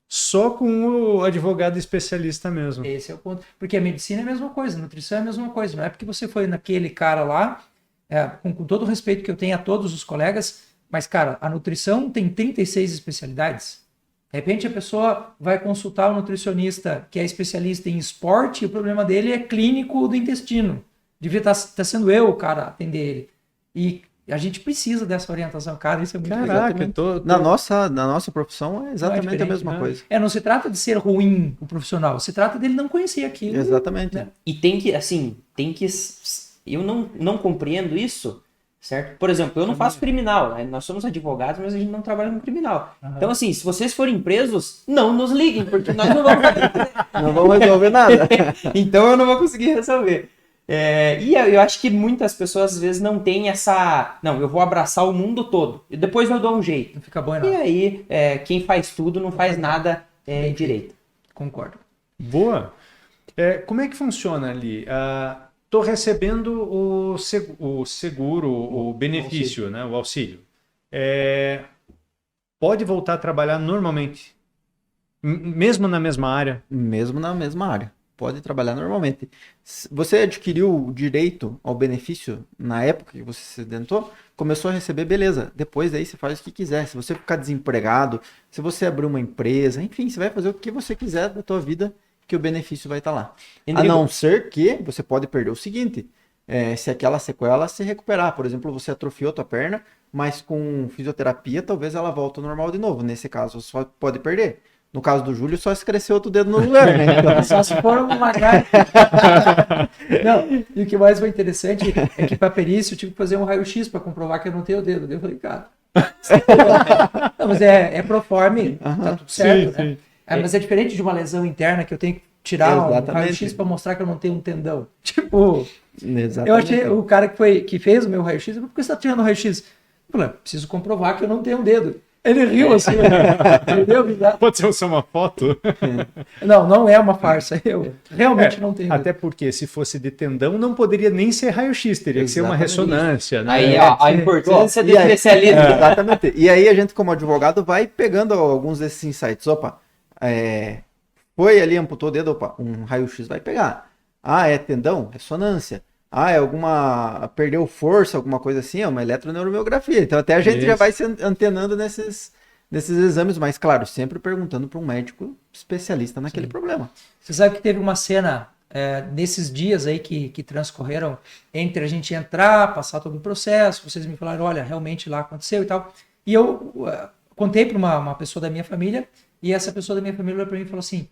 Só com o advogado especialista mesmo. Esse é o ponto. Porque a medicina é a mesma coisa, a nutrição é a mesma coisa. Não é porque você foi naquele cara lá, com todo o respeito que eu tenho a todos os colegas, mas, cara, a nutrição tem 36 especialidades. De repente a pessoa vai consultar o nutricionista que é especialista em esporte e o problema dele é clínico do intestino. Devia estar sendo eu o cara a atender ele. E a gente precisa dessa orientação, cara, isso é muito legal. Na nossa profissão é exatamente a mesma coisa. Não se trata de ser ruim o profissional, se trata dele não conhecer aquilo. Exatamente. Né? E tem que, eu não compreendo isso, certo? Por exemplo, eu não faço criminal, né? Nós somos advogados, mas a gente não trabalha com criminal. Então, assim, se vocês forem presos, não nos liguem, porque nós não vamos resolver nada. Então eu não vou conseguir resolver. E eu acho que muitas pessoas às vezes não têm essa... Não, eu vou abraçar o mundo todo e depois eu dou um jeito. Não fica bom, não. E aí, quem faz tudo não faz nada direito. Concordo. Boa. Como é que funciona ali? Estou recebendo o seguro, o benefício, né, o auxílio. Pode voltar a trabalhar normalmente? Mesmo na mesma área? Mesmo na mesma área. Pode trabalhar normalmente. Você adquiriu o direito ao benefício na época que você se acidentou, começou a receber, beleza. Depois daí você faz o que quiser. Se você ficar desempregado, se você abrir uma empresa, enfim, você vai fazer o que você quiser da tua vida, que o benefício vai estar lá. A não ser que você pode perder o seguinte, se aquela sequela se recuperar. Por exemplo, você atrofiou tua perna, mas com fisioterapia talvez ela volte ao normal de novo. Nesse caso, você só pode perder. No caso do Júlio, só se cresceu outro dedo no lugar, né? Então... Só se for uma garra. Não, e o que mais foi interessante é que para perícia eu tive que fazer um raio-x para comprovar que eu não tenho o dedo. Eu falei, cara... Não, mas é proforme, tá tudo certo, sim, né? sim. Mas é diferente de uma lesão interna que eu tenho que tirar um raio-x para mostrar que eu não tenho um tendão. Tipo, exatamente. Eu achei, o cara que fez o meu raio-x, eu falei, por que você tá tirando o raio-x? Eu falei, preciso comprovar que eu não tenho um dedo. Ele riu assim, entendeu? Pode ser uma foto? Não é uma farsa. Eu realmente não tenho. Até porque se fosse de tendão, não poderia nem ser raio-x, teria que ser uma ressonância. Né? Aí a importância do especialismo. Exatamente. E aí a gente, como advogado, vai pegando alguns desses insights. Opa, foi ali, amputou o dedo, opa, um raio-x vai pegar. É tendão? Ressonância. Perdeu força, alguma coisa assim, é uma eletroneuromiografia. Então até a gente já vai se antenando nesses desses exames, mas claro, sempre perguntando para um médico especialista naquele Sim. problema. Você sabe que teve uma cena nesses dias aí que transcorreram entre a gente entrar, passar todo o processo, vocês me falaram, olha, realmente lá aconteceu e tal. E eu contei para uma pessoa da minha família, e essa pessoa da minha família olhou para mim e falou assim,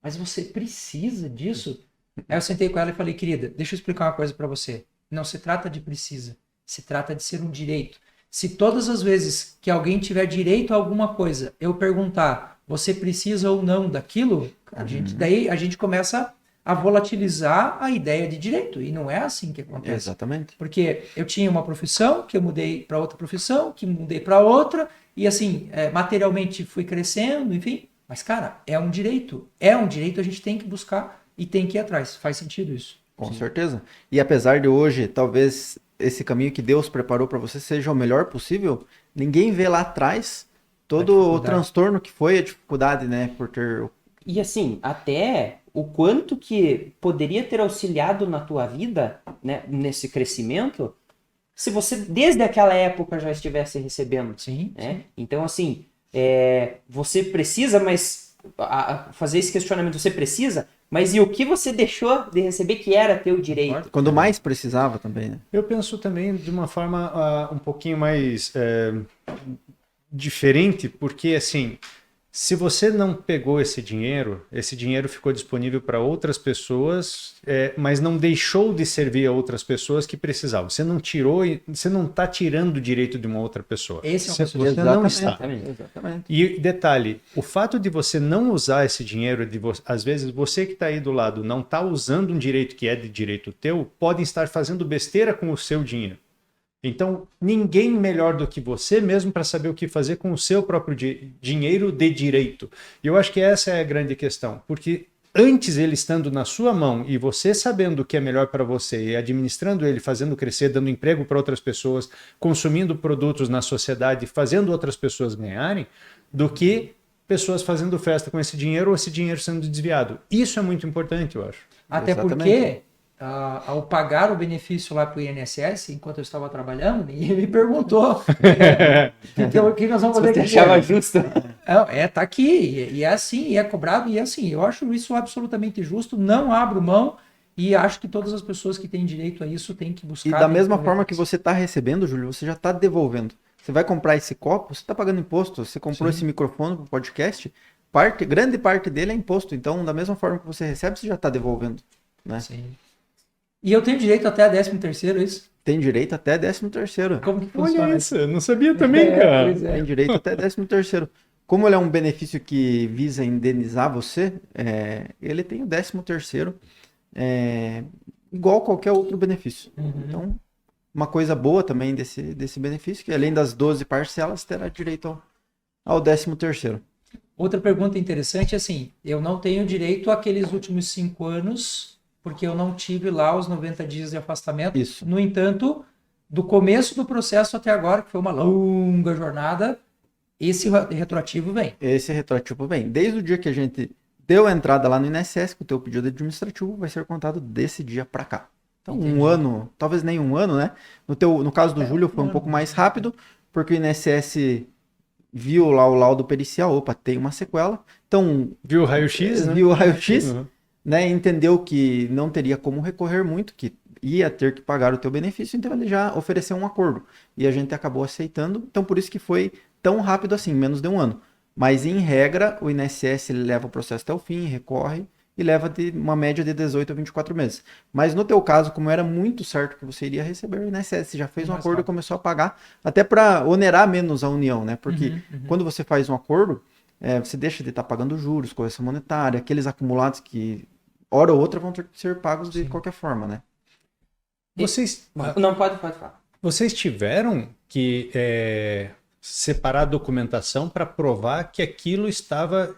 mas você precisa disso? Aí eu sentei com ela e falei, querida, deixa eu explicar uma coisa para você. Não se trata de precisa, se trata de ser um direito. Se todas as vezes que alguém tiver direito a alguma coisa, eu perguntar, você precisa ou não daquilo, daí a gente começa a volatilizar a ideia de direito. E não é assim que acontece. Exatamente. Porque eu tinha uma profissão, que eu mudei para outra profissão, que mudei para outra, e assim, materialmente fui crescendo, enfim. Mas, cara, é um direito. É um direito, a gente tem que buscar e tem que ir atrás. Faz sentido isso. Com certeza. E apesar de hoje, talvez esse caminho que Deus preparou para você seja o melhor possível, ninguém vê lá atrás todo o transtorno que foi a dificuldade, né, por ter... E assim, até o quanto que poderia ter auxiliado na tua vida, né, nesse crescimento, se você desde aquela época já estivesse recebendo. Sim. Né? Então, assim, você precisa, mas fazer esse questionamento, você precisa, mas e o que você deixou de receber que era teu direito? Quando mais precisava também, né? Eu penso também de uma forma um pouquinho mais diferente, porque assim, se você não pegou esse dinheiro ficou disponível para outras pessoas, mas não deixou de servir a outras pessoas que precisavam. Você não tirou, você não está tirando o direito de uma outra pessoa. Esse é um Você não está. Exatamente. E detalhe, o fato de você não usar esse dinheiro, às vezes você que está aí do lado não está usando um direito que é de direito teu, pode estar fazendo besteira com o seu dinheiro. Então, ninguém melhor do que você mesmo para saber o que fazer com o seu próprio dinheiro de direito. E eu acho que essa é a grande questão, porque antes ele estando na sua mão e você sabendo o que é melhor para você e administrando ele, fazendo crescer, dando emprego para outras pessoas, consumindo produtos na sociedade, fazendo outras pessoas ganharem, do que pessoas fazendo festa com esse dinheiro ou esse dinheiro sendo desviado. Isso é muito importante, eu acho. Até Exatamente. porque, ao pagar o benefício lá para o INSS, enquanto eu estava trabalhando, ninguém me perguntou então, o que nós vamos fazer Você com o achava dinheiro? justo? Tá aqui, e é assim, e é cobrado, e é assim. Eu acho isso absolutamente justo, não abro mão, e acho que todas as pessoas que têm direito a isso têm que buscar. E da mesma forma que você está recebendo, Júlio, você já está devolvendo. Você vai comprar esse copo, você está pagando imposto. Você comprou esse microfone para o podcast, grande parte dele é imposto. Então, da mesma forma que você recebe, você já está devolvendo. Né? Sim. E eu tenho direito até a 13º, é isso? Tem direito até 13º. Como que funciona Olha isso, eu não sabia também, cara. Pois é. Tem direito até 13º. Como ele é um benefício que visa indenizar você, ele tem o 13º, igual qualquer outro benefício. Então, uma coisa boa também desse benefício, que além das 12 parcelas, terá direito ao 13º. Outra pergunta interessante é assim, eu não tenho direito àqueles últimos 5 anos, porque eu não tive lá os 90 dias de afastamento. Isso. No entanto, do começo do processo até agora, que foi uma longa jornada, esse retroativo vem. Esse retroativo vem. Desde o dia que a gente deu a entrada lá no INSS, que o teu pedido administrativo vai ser contado desse dia para cá. Então, Entendi. um ano, talvez nem um ano, né? No caso do Júlio foi um pouco mais rápido, porque o INSS viu lá o laudo pericial, opa, tem uma sequela. Então, Viu o raio-x, né? viu o raio-x, Uhum. né? Entendeu que não teria como recorrer muito, que ia ter que pagar o teu benefício, então ele já ofereceu um acordo. E a gente acabou aceitando, então por isso que foi tão rápido assim, menos de um ano. Mas em regra, o INSS ele leva o processo até o fim, recorre e leva de uma média de 18 a 24 meses. Mas no teu caso, como era muito certo que você iria receber, o INSS já fez um acordo e começou a pagar, até para onerar menos a União, né? Porque quando você faz um acordo, você deixa de estar pagando juros, correção monetária, aqueles acumulados que, hora ou outra, vão ter que ser pagos de qualquer forma, né? Vocês, Não, pode falar. vocês tiveram que separar a documentação para provar que aquilo estava...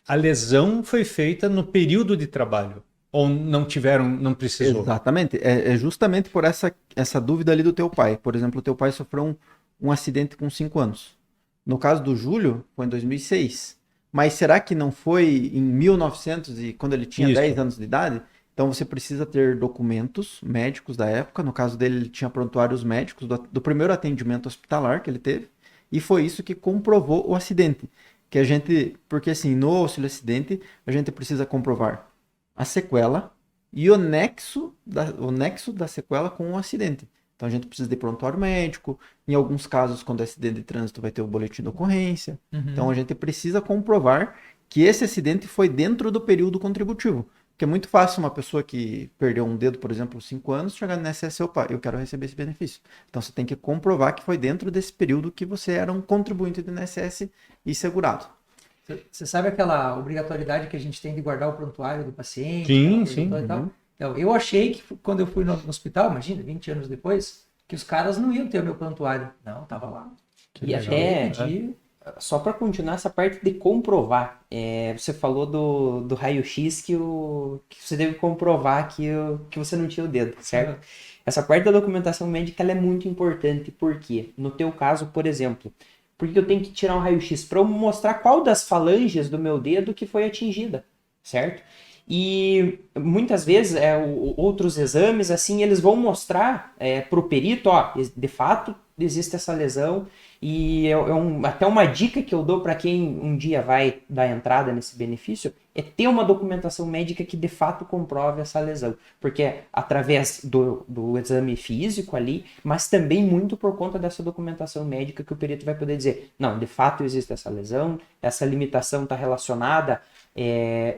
a lesão foi feita no período de trabalho? Ou não tiveram, não precisou? Exatamente. É justamente por essa dúvida ali do teu pai. Por exemplo, o teu pai sofreu um acidente com 5 anos. No caso do Júlio, foi em 2006. Mas será que não foi em 1900, e quando ele tinha 10 anos de idade? Então você precisa ter documentos médicos da época. No caso dele, ele tinha prontuários médicos do primeiro atendimento hospitalar que ele teve. E foi isso que comprovou o acidente. Que a gente, porque assim, no auxílio acidente, a gente precisa comprovar a sequela e o nexo da sequela com o acidente. Então a gente precisa de prontuário médico, em alguns casos, quando é acidente de trânsito, vai ter o boletim de ocorrência. Então a gente precisa comprovar que esse acidente foi dentro do período contributivo. Porque é muito fácil uma pessoa que perdeu um dedo, por exemplo, 5 anos, chegar no INSS e opa, eu quero receber esse benefício. Então você tem que comprovar que foi dentro desse período que você era um contribuinte do INSS e segurado. Você sabe aquela obrigatoriedade que a gente tem de guardar o prontuário do paciente? Sim, aquela coisa sim. toda e tal? Então, eu achei que quando eu fui no hospital, imagina, 20 anos depois, que os caras não iam ter o meu prontuário. Não, tava lá. E até, só para continuar essa parte de comprovar, você falou do raio-x que você deve comprovar que você não tinha o dedo, certo? Essa parte da documentação médica ela é muito importante, porque no teu caso, por exemplo, porque eu tenho que tirar um raio-x para eu mostrar qual das falanges do meu dedo que foi atingida, certo? E muitas vezes outros exames, assim, eles vão mostrar para o perito, ó, de fato existe essa lesão, e até uma dica que eu dou para quem um dia vai dar entrada nesse benefício é ter uma documentação médica que de fato comprove essa lesão, porque é através do exame físico ali, mas também muito por conta dessa documentação médica que o perito vai poder dizer, não, de fato existe essa lesão, essa limitação está relacionada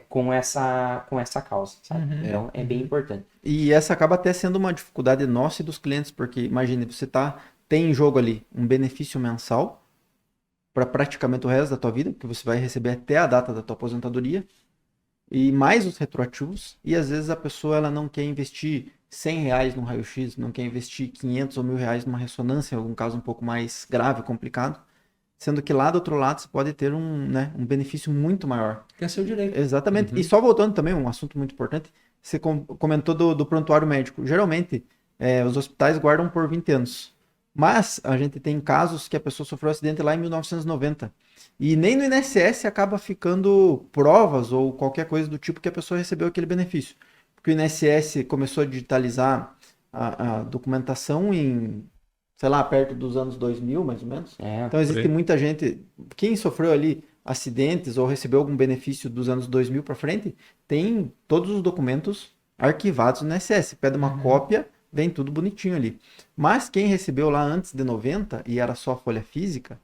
com essa causa, sabe? Então é bem importante. E essa acaba até sendo uma dificuldade nossa e dos clientes, porque imagine, você tem em jogo ali um benefício mensal para praticamente o resto da tua vida, que você vai receber até a data da tua aposentadoria, e mais os retroativos, e às vezes a pessoa ela não quer investir R$100 num raio-x, não quer investir 500 ou R$1.000 numa ressonância, em algum caso um pouco mais grave, complicado, sendo que lá do outro lado você pode ter um benefício muito maior. Que é seu direito. Exatamente. E só voltando também, um assunto muito importante, você comentou do prontuário médico. Geralmente, os hospitais guardam por 20 anos. Mas a gente tem casos que a pessoa sofreu um acidente lá em 1990. E nem no INSS acaba ficando provas ou qualquer coisa do tipo que a pessoa recebeu aquele benefício. Porque o INSS começou a digitalizar a documentação em, sei lá, perto dos anos 2000, mais ou menos. Então existe muita gente, quem sofreu ali acidentes ou recebeu algum benefício dos anos 2000 para frente, tem todos os documentos arquivados no INSS. Pede uma cópia, vem tudo bonitinho ali. Mas quem recebeu lá antes de 90 e era só folha física,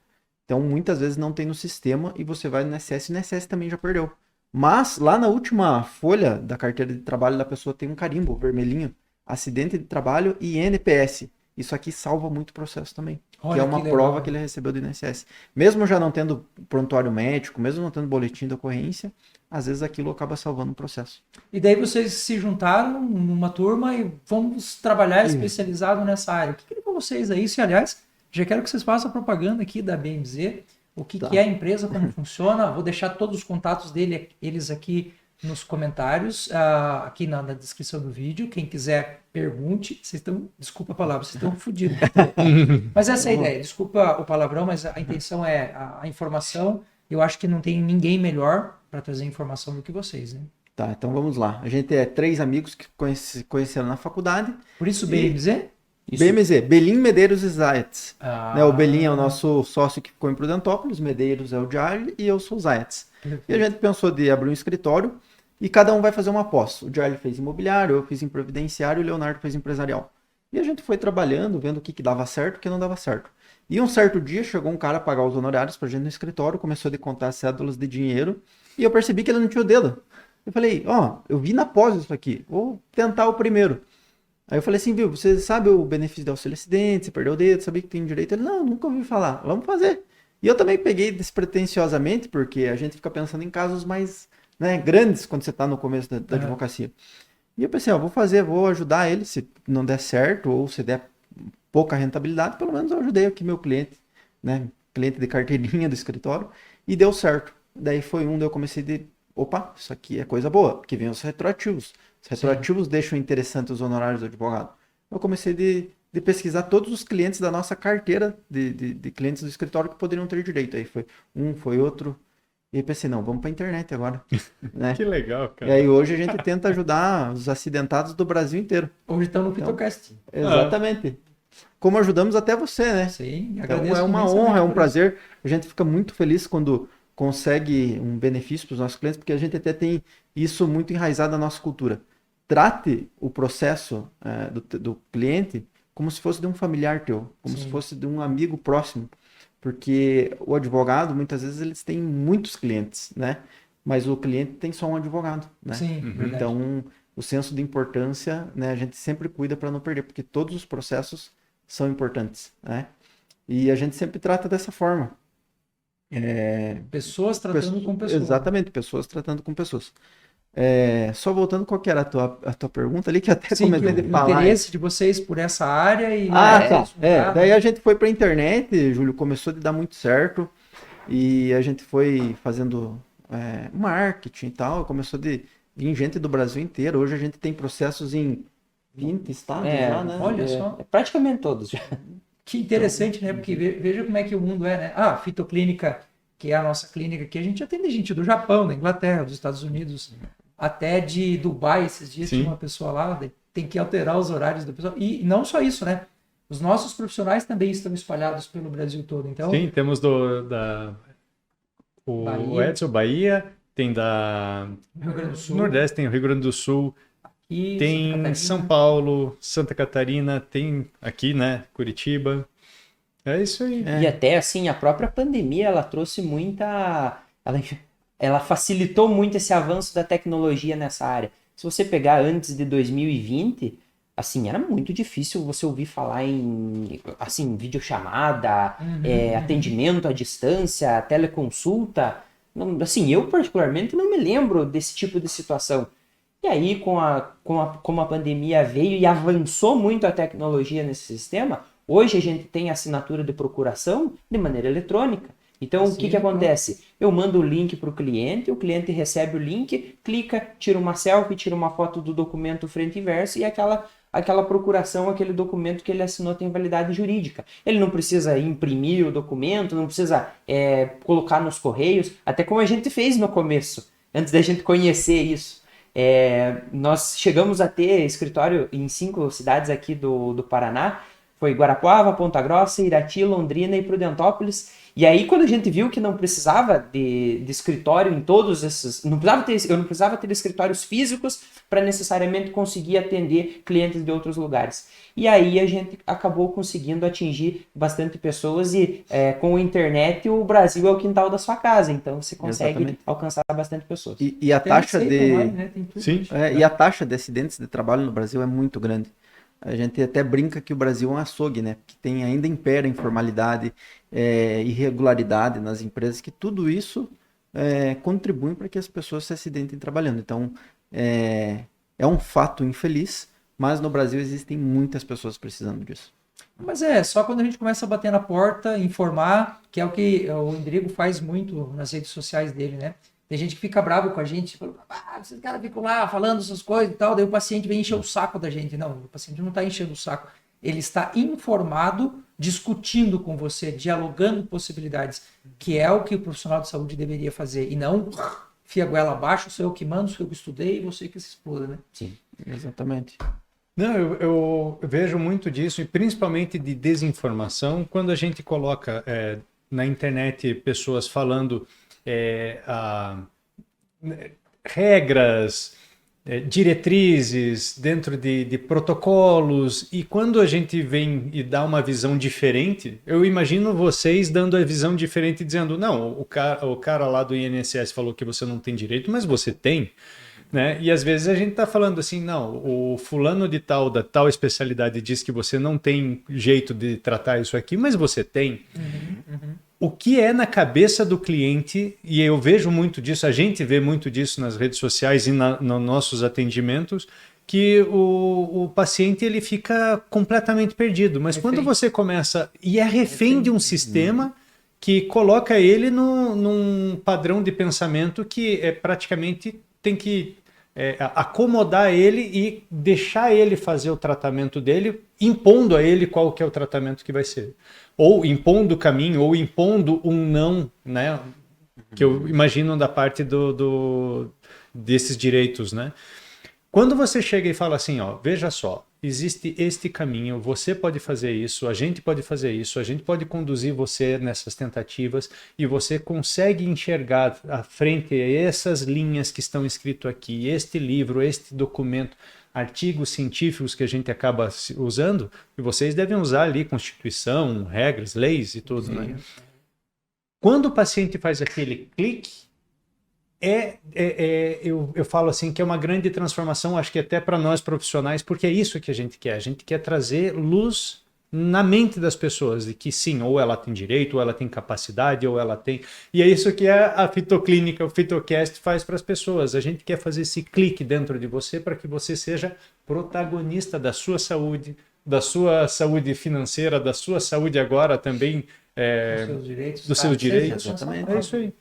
então muitas vezes não tem no sistema e você vai no INSS e o INSS também já perdeu. Mas lá na última folha da carteira de trabalho da pessoa tem um carimbo vermelhinho, acidente de trabalho e NPS. Isso aqui salva muito processo também. Olha, que é uma prova que ele recebeu do INSS. Mesmo já não tendo prontuário médico, mesmo não tendo boletim de ocorrência, às vezes aquilo acaba salvando o processo. E daí vocês se juntaram numa turma e vamos trabalhar especializado nessa área. O que queria para vocês aí? Isso, aliás, já quero que vocês façam a propaganda aqui da BMZ, o que é a empresa, como funciona. Vou deixar todos os contatos eles aqui nos comentários, aqui na descrição do vídeo. Quem quiser, pergunte. Vocês estão, desculpa a palavra, vocês estão fodidos. Mas essa é a ideia. Desculpa o palavrão, mas a intenção é a informação. Eu acho que não tem ninguém melhor para trazer informação do que vocês, né? Tá, então vamos lá. A gente é 3 amigos que conheceram na faculdade. Por isso BMZ? BMZ, Belim, Medeiros e Zayats. O Belim é o nosso sócio que ficou em Prudentópolis, Medeiros é o Jarly e eu sou o Zayats. E a gente pensou de abrir um escritório e cada um vai fazer uma pós. O Jarly fez imobiliário, eu fiz em previdenciário e o Leonardo fez empresarial. E a gente foi trabalhando, vendo o que dava certo e o que não dava certo. E um certo dia chegou um cara a pagar os honorários pra gente no escritório, começou a contar cédulas de dinheiro e eu percebi que ele não tinha o dedo. Eu falei, eu vi na pós isso aqui, vou tentar o primeiro. Aí eu falei assim, viu, você sabe o benefício de auxílio acidente, você perdeu o dedo, sabia que tem direito? Ele, não, nunca ouvi falar, vamos fazer. E eu também peguei despretensiosamente, porque a gente fica pensando em casos mais grandes quando você está no começo da advocacia. E eu pensei, vou fazer, vou ajudar ele, se não der certo, ou se der pouca rentabilidade, pelo menos eu ajudei aqui meu cliente, cliente de carteirinha do escritório, e deu certo. Daí foi daí eu comecei opa, isso aqui é coisa boa, porque vem os retroativos. Os retroativos deixam interessantes os honorários do advogado. Eu comecei de pesquisar todos os clientes da nossa carteira de clientes do escritório que poderiam ter direito. Aí foi outro. E aí pensei, não, vamos para a internet agora. Que legal, cara. E aí hoje a gente tenta ajudar os acidentados do Brasil inteiro. Hoje estão no Pitocast. Exatamente. como ajudamos até você, né? Sim, Então agradeço é uma imensamente honra, é um por prazer. A gente fica muito feliz quando consegue um benefício para os nossos clientes, porque a gente até tem isso muito enraizado na nossa cultura. Trate o processo do cliente como se fosse de um familiar teu, como se Sim. fosse de um amigo próximo, porque o advogado, muitas vezes, eles têm muitos clientes, né? Mas o cliente tem só um advogado, né? Sim, verdade. Então, o senso de importância, né, a gente sempre cuida para não perder, porque todos os processos são importantes, né? E a gente sempre trata dessa forma. Pessoas tratando com pessoas. Exatamente, pessoas tratando com pessoas. Só voltando, qual que era a tua pergunta ali, que eu até Sim, que comecei o a falar. interesse de vocês por essa área e Tá. resultado. Daí a gente foi para a internet, Júlio, começou a dar muito certo, e a gente foi fazendo marketing e tal, começou de vir gente do Brasil inteiro. Hoje a gente tem processos em 20 estados já, né? Olha só. Praticamente todos já. Que interessante, né? Porque veja como é que o mundo é, né? A Fitoclínica, que é a nossa clínica aqui, a gente atende gente do Japão, da Inglaterra, dos Estados Unidos, até de Dubai. Esses dias Sim. tinha uma pessoa lá, tem que alterar os horários da pessoa. E não só isso, né? Os nossos profissionais também estão espalhados pelo Brasil todo. Então, Sim, temos o Bahia. Edson, Bahia, tem da Rio Grande do Sul, Nordeste, tem o Rio Grande do Sul, aqui, Santa tem Catarina. São Paulo, Santa Catarina, tem aqui, né, Curitiba. É isso aí. E até assim, a própria pandemia, ela trouxe muita... Ela facilitou muito esse avanço da tecnologia nessa área. Se você pegar antes de 2020, assim, era muito difícil você ouvir falar em, assim, videochamada, atendimento à distância, teleconsulta. Não, assim, eu particularmente não me lembro desse tipo de situação. E aí, como a pandemia veio e avançou muito a tecnologia nesse sistema, hoje a gente tem assinatura de procuração de maneira eletrônica. Então, o que acontece? Eu mando o link para o cliente recebe o link, clica, tira uma selfie, tira uma foto do documento frente e verso e aquela procuração, aquele documento que ele assinou tem validade jurídica. Ele não precisa imprimir o documento, não precisa colocar nos correios, até como a gente fez no começo, antes da gente conhecer isso. Nós chegamos a ter escritório em 5 cidades aqui do Paraná, foi Guarapuava, Ponta Grossa, Irati, Londrina e Prudentópolis. E aí, quando a gente viu que não precisava de escritório em todos esses... eu não precisava ter escritórios físicos para necessariamente conseguir atender clientes de outros lugares. E aí a gente acabou conseguindo atingir bastante pessoas e com a internet o Brasil é o quintal da sua casa. Então você consegue alcançar bastante pessoas. E a taxa online, né? Tem tudo. Sim. E a taxa de acidentes de trabalho no Brasil é muito grande. A gente até brinca que o Brasil é um açougue, né? Que tem ainda impera informalidade, irregularidade nas empresas, que tudo isso contribui para que as pessoas se acidentem trabalhando. Então, é um fato infeliz, mas no Brasil existem muitas pessoas precisando disso. Mas só quando a gente começa a bater na porta, informar, que é o que o Endrigo faz muito nas redes sociais dele, né? Tem gente que fica bravo com a gente, fala, esses caras ficam lá falando essas coisas e tal, daí o paciente vem encher o saco da gente. Não, o paciente não está enchendo o saco. Ele está informado, discutindo com você, dialogando possibilidades, que é o que o profissional de saúde deveria fazer, e não fia a goela abaixo, sou eu que mando, sou eu que estudei, você que se exploda, né? Sim. Exatamente. Não, eu vejo muito disso, e principalmente de desinformação, quando a gente coloca na internet pessoas falando regras, diretrizes dentro de protocolos, e quando a gente vem e dá uma visão diferente, eu imagino vocês dando a visão diferente, dizendo, não, o cara lá do INSS falou que você não tem direito, mas você tem. Né? E às vezes a gente está falando assim, não, o fulano de tal, da tal especialidade diz que você não tem jeito de tratar isso aqui, mas você tem. O que é na cabeça do cliente, e eu vejo muito disso, a gente vê muito disso nas redes sociais e nos nossos atendimentos, que o paciente ele fica completamente perdido. Mas quando você começa, e é refém de um sistema que coloca ele num padrão de pensamento que praticamente tem que acomodar ele e deixar ele fazer o tratamento dele, impondo a ele qual que é o tratamento que vai ser. Ou impondo o caminho, ou impondo um não, né? Que eu imagino da parte desses direitos, né? Quando você chega e fala assim, ó, veja só, existe este caminho, você pode fazer isso, a gente pode fazer isso, a gente pode conduzir você nessas tentativas e você consegue enxergar à frente essas linhas que estão escritas aqui, este livro, este documento, artigos científicos que a gente acaba usando, e vocês devem usar ali Constituição, regras, leis e tudo, né? Quando o paciente faz aquele clique, eu falo assim que é uma grande transformação, acho que até para nós profissionais, porque é isso que a gente quer trazer luz na mente das pessoas, de que sim, ou ela tem direito, ou ela tem capacidade, ou ela tem... E é isso que a fitoclínica, o Fitocast faz para as pessoas, a gente quer fazer esse clique dentro de você para que você seja protagonista da sua saúde financeira, da sua saúde agora também, dos seus direitos. Exatamente. É isso aí.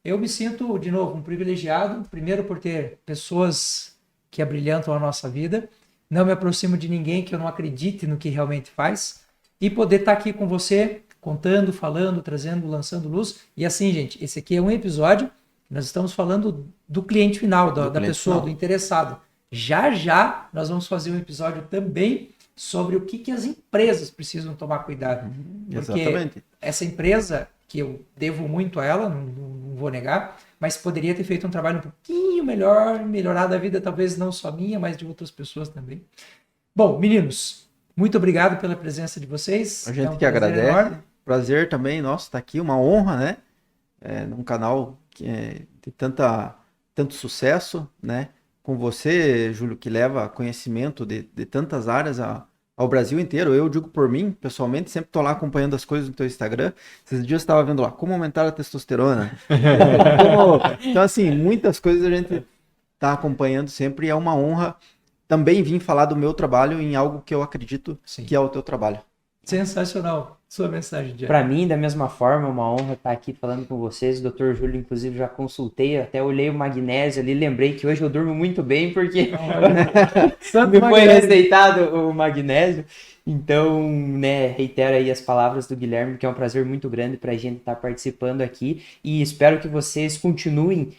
Eu me sinto, de novo, um privilegiado, primeiro por ter pessoas que abrilhantam a nossa vida, não me aproximo de ninguém que eu não acredite no que realmente faz, e poder estar aqui com você, contando, falando, trazendo, lançando luz. E assim, gente, esse aqui é um episódio, nós estamos falando do cliente final, da pessoa, final, do interessado. Já nós vamos fazer um episódio também sobre o que as empresas precisam tomar cuidado. Porque exatamente. Essa empresa, que eu devo muito a ela, não vou negar, mas poderia ter feito um trabalho um pouquinho melhor, melhorado a vida, talvez não só minha, mas de outras pessoas também. Bom, meninos, muito obrigado pela presença de vocês. A gente que agradece. Enorme. Prazer também, nossa, estar aqui, uma honra, né? Num canal que de tanto sucesso, né? Com você, Júlio, que leva conhecimento de tantas áreas ao Brasil inteiro. Eu digo por mim, pessoalmente, sempre estou lá acompanhando as coisas no teu Instagram. Esses dias eu estava vendo lá, como aumentar a testosterona. Então, assim, muitas coisas a gente está acompanhando sempre e é uma honra também vir falar do meu trabalho em algo que eu acredito que é o teu trabalho. Sensacional. Sua mensagem, Diego. Para mim, da mesma forma, é uma honra estar aqui falando com vocês. O Dr. Júlio, inclusive, já consultei, até olhei o magnésio ali, lembrei que hoje eu durmo muito bem, porque me foi receitado o magnésio. Então, né, reitero aí as palavras do Guilherme, que é um prazer muito grande para a gente estar participando aqui, e espero que vocês continuem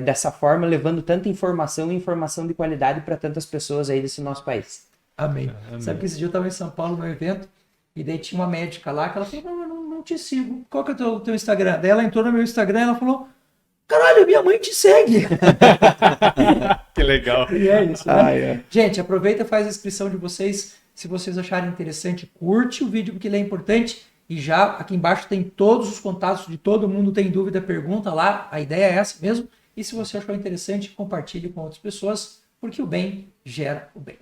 dessa forma, levando tanta informação e informação de qualidade para tantas pessoas aí desse nosso país. Amém. Sabe que esse dia eu estava em São Paulo no evento, e daí tinha uma médica lá que ela falou, não te sigo, qual que é o teu Instagram? Daí ela entrou no meu Instagram e ela falou, caralho, minha mãe te segue. Que legal. E é isso, né? Gente, aproveita e faz a inscrição de vocês, se vocês acharem interessante, curte o vídeo porque ele é importante, e já aqui embaixo tem todos os contatos de todo mundo, tem dúvida, pergunta lá, a ideia é essa mesmo, e se você achou interessante, compartilhe com outras pessoas, porque o bem gera o bem.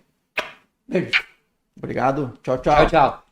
Beijo. Obrigado. Tchau. Tchau.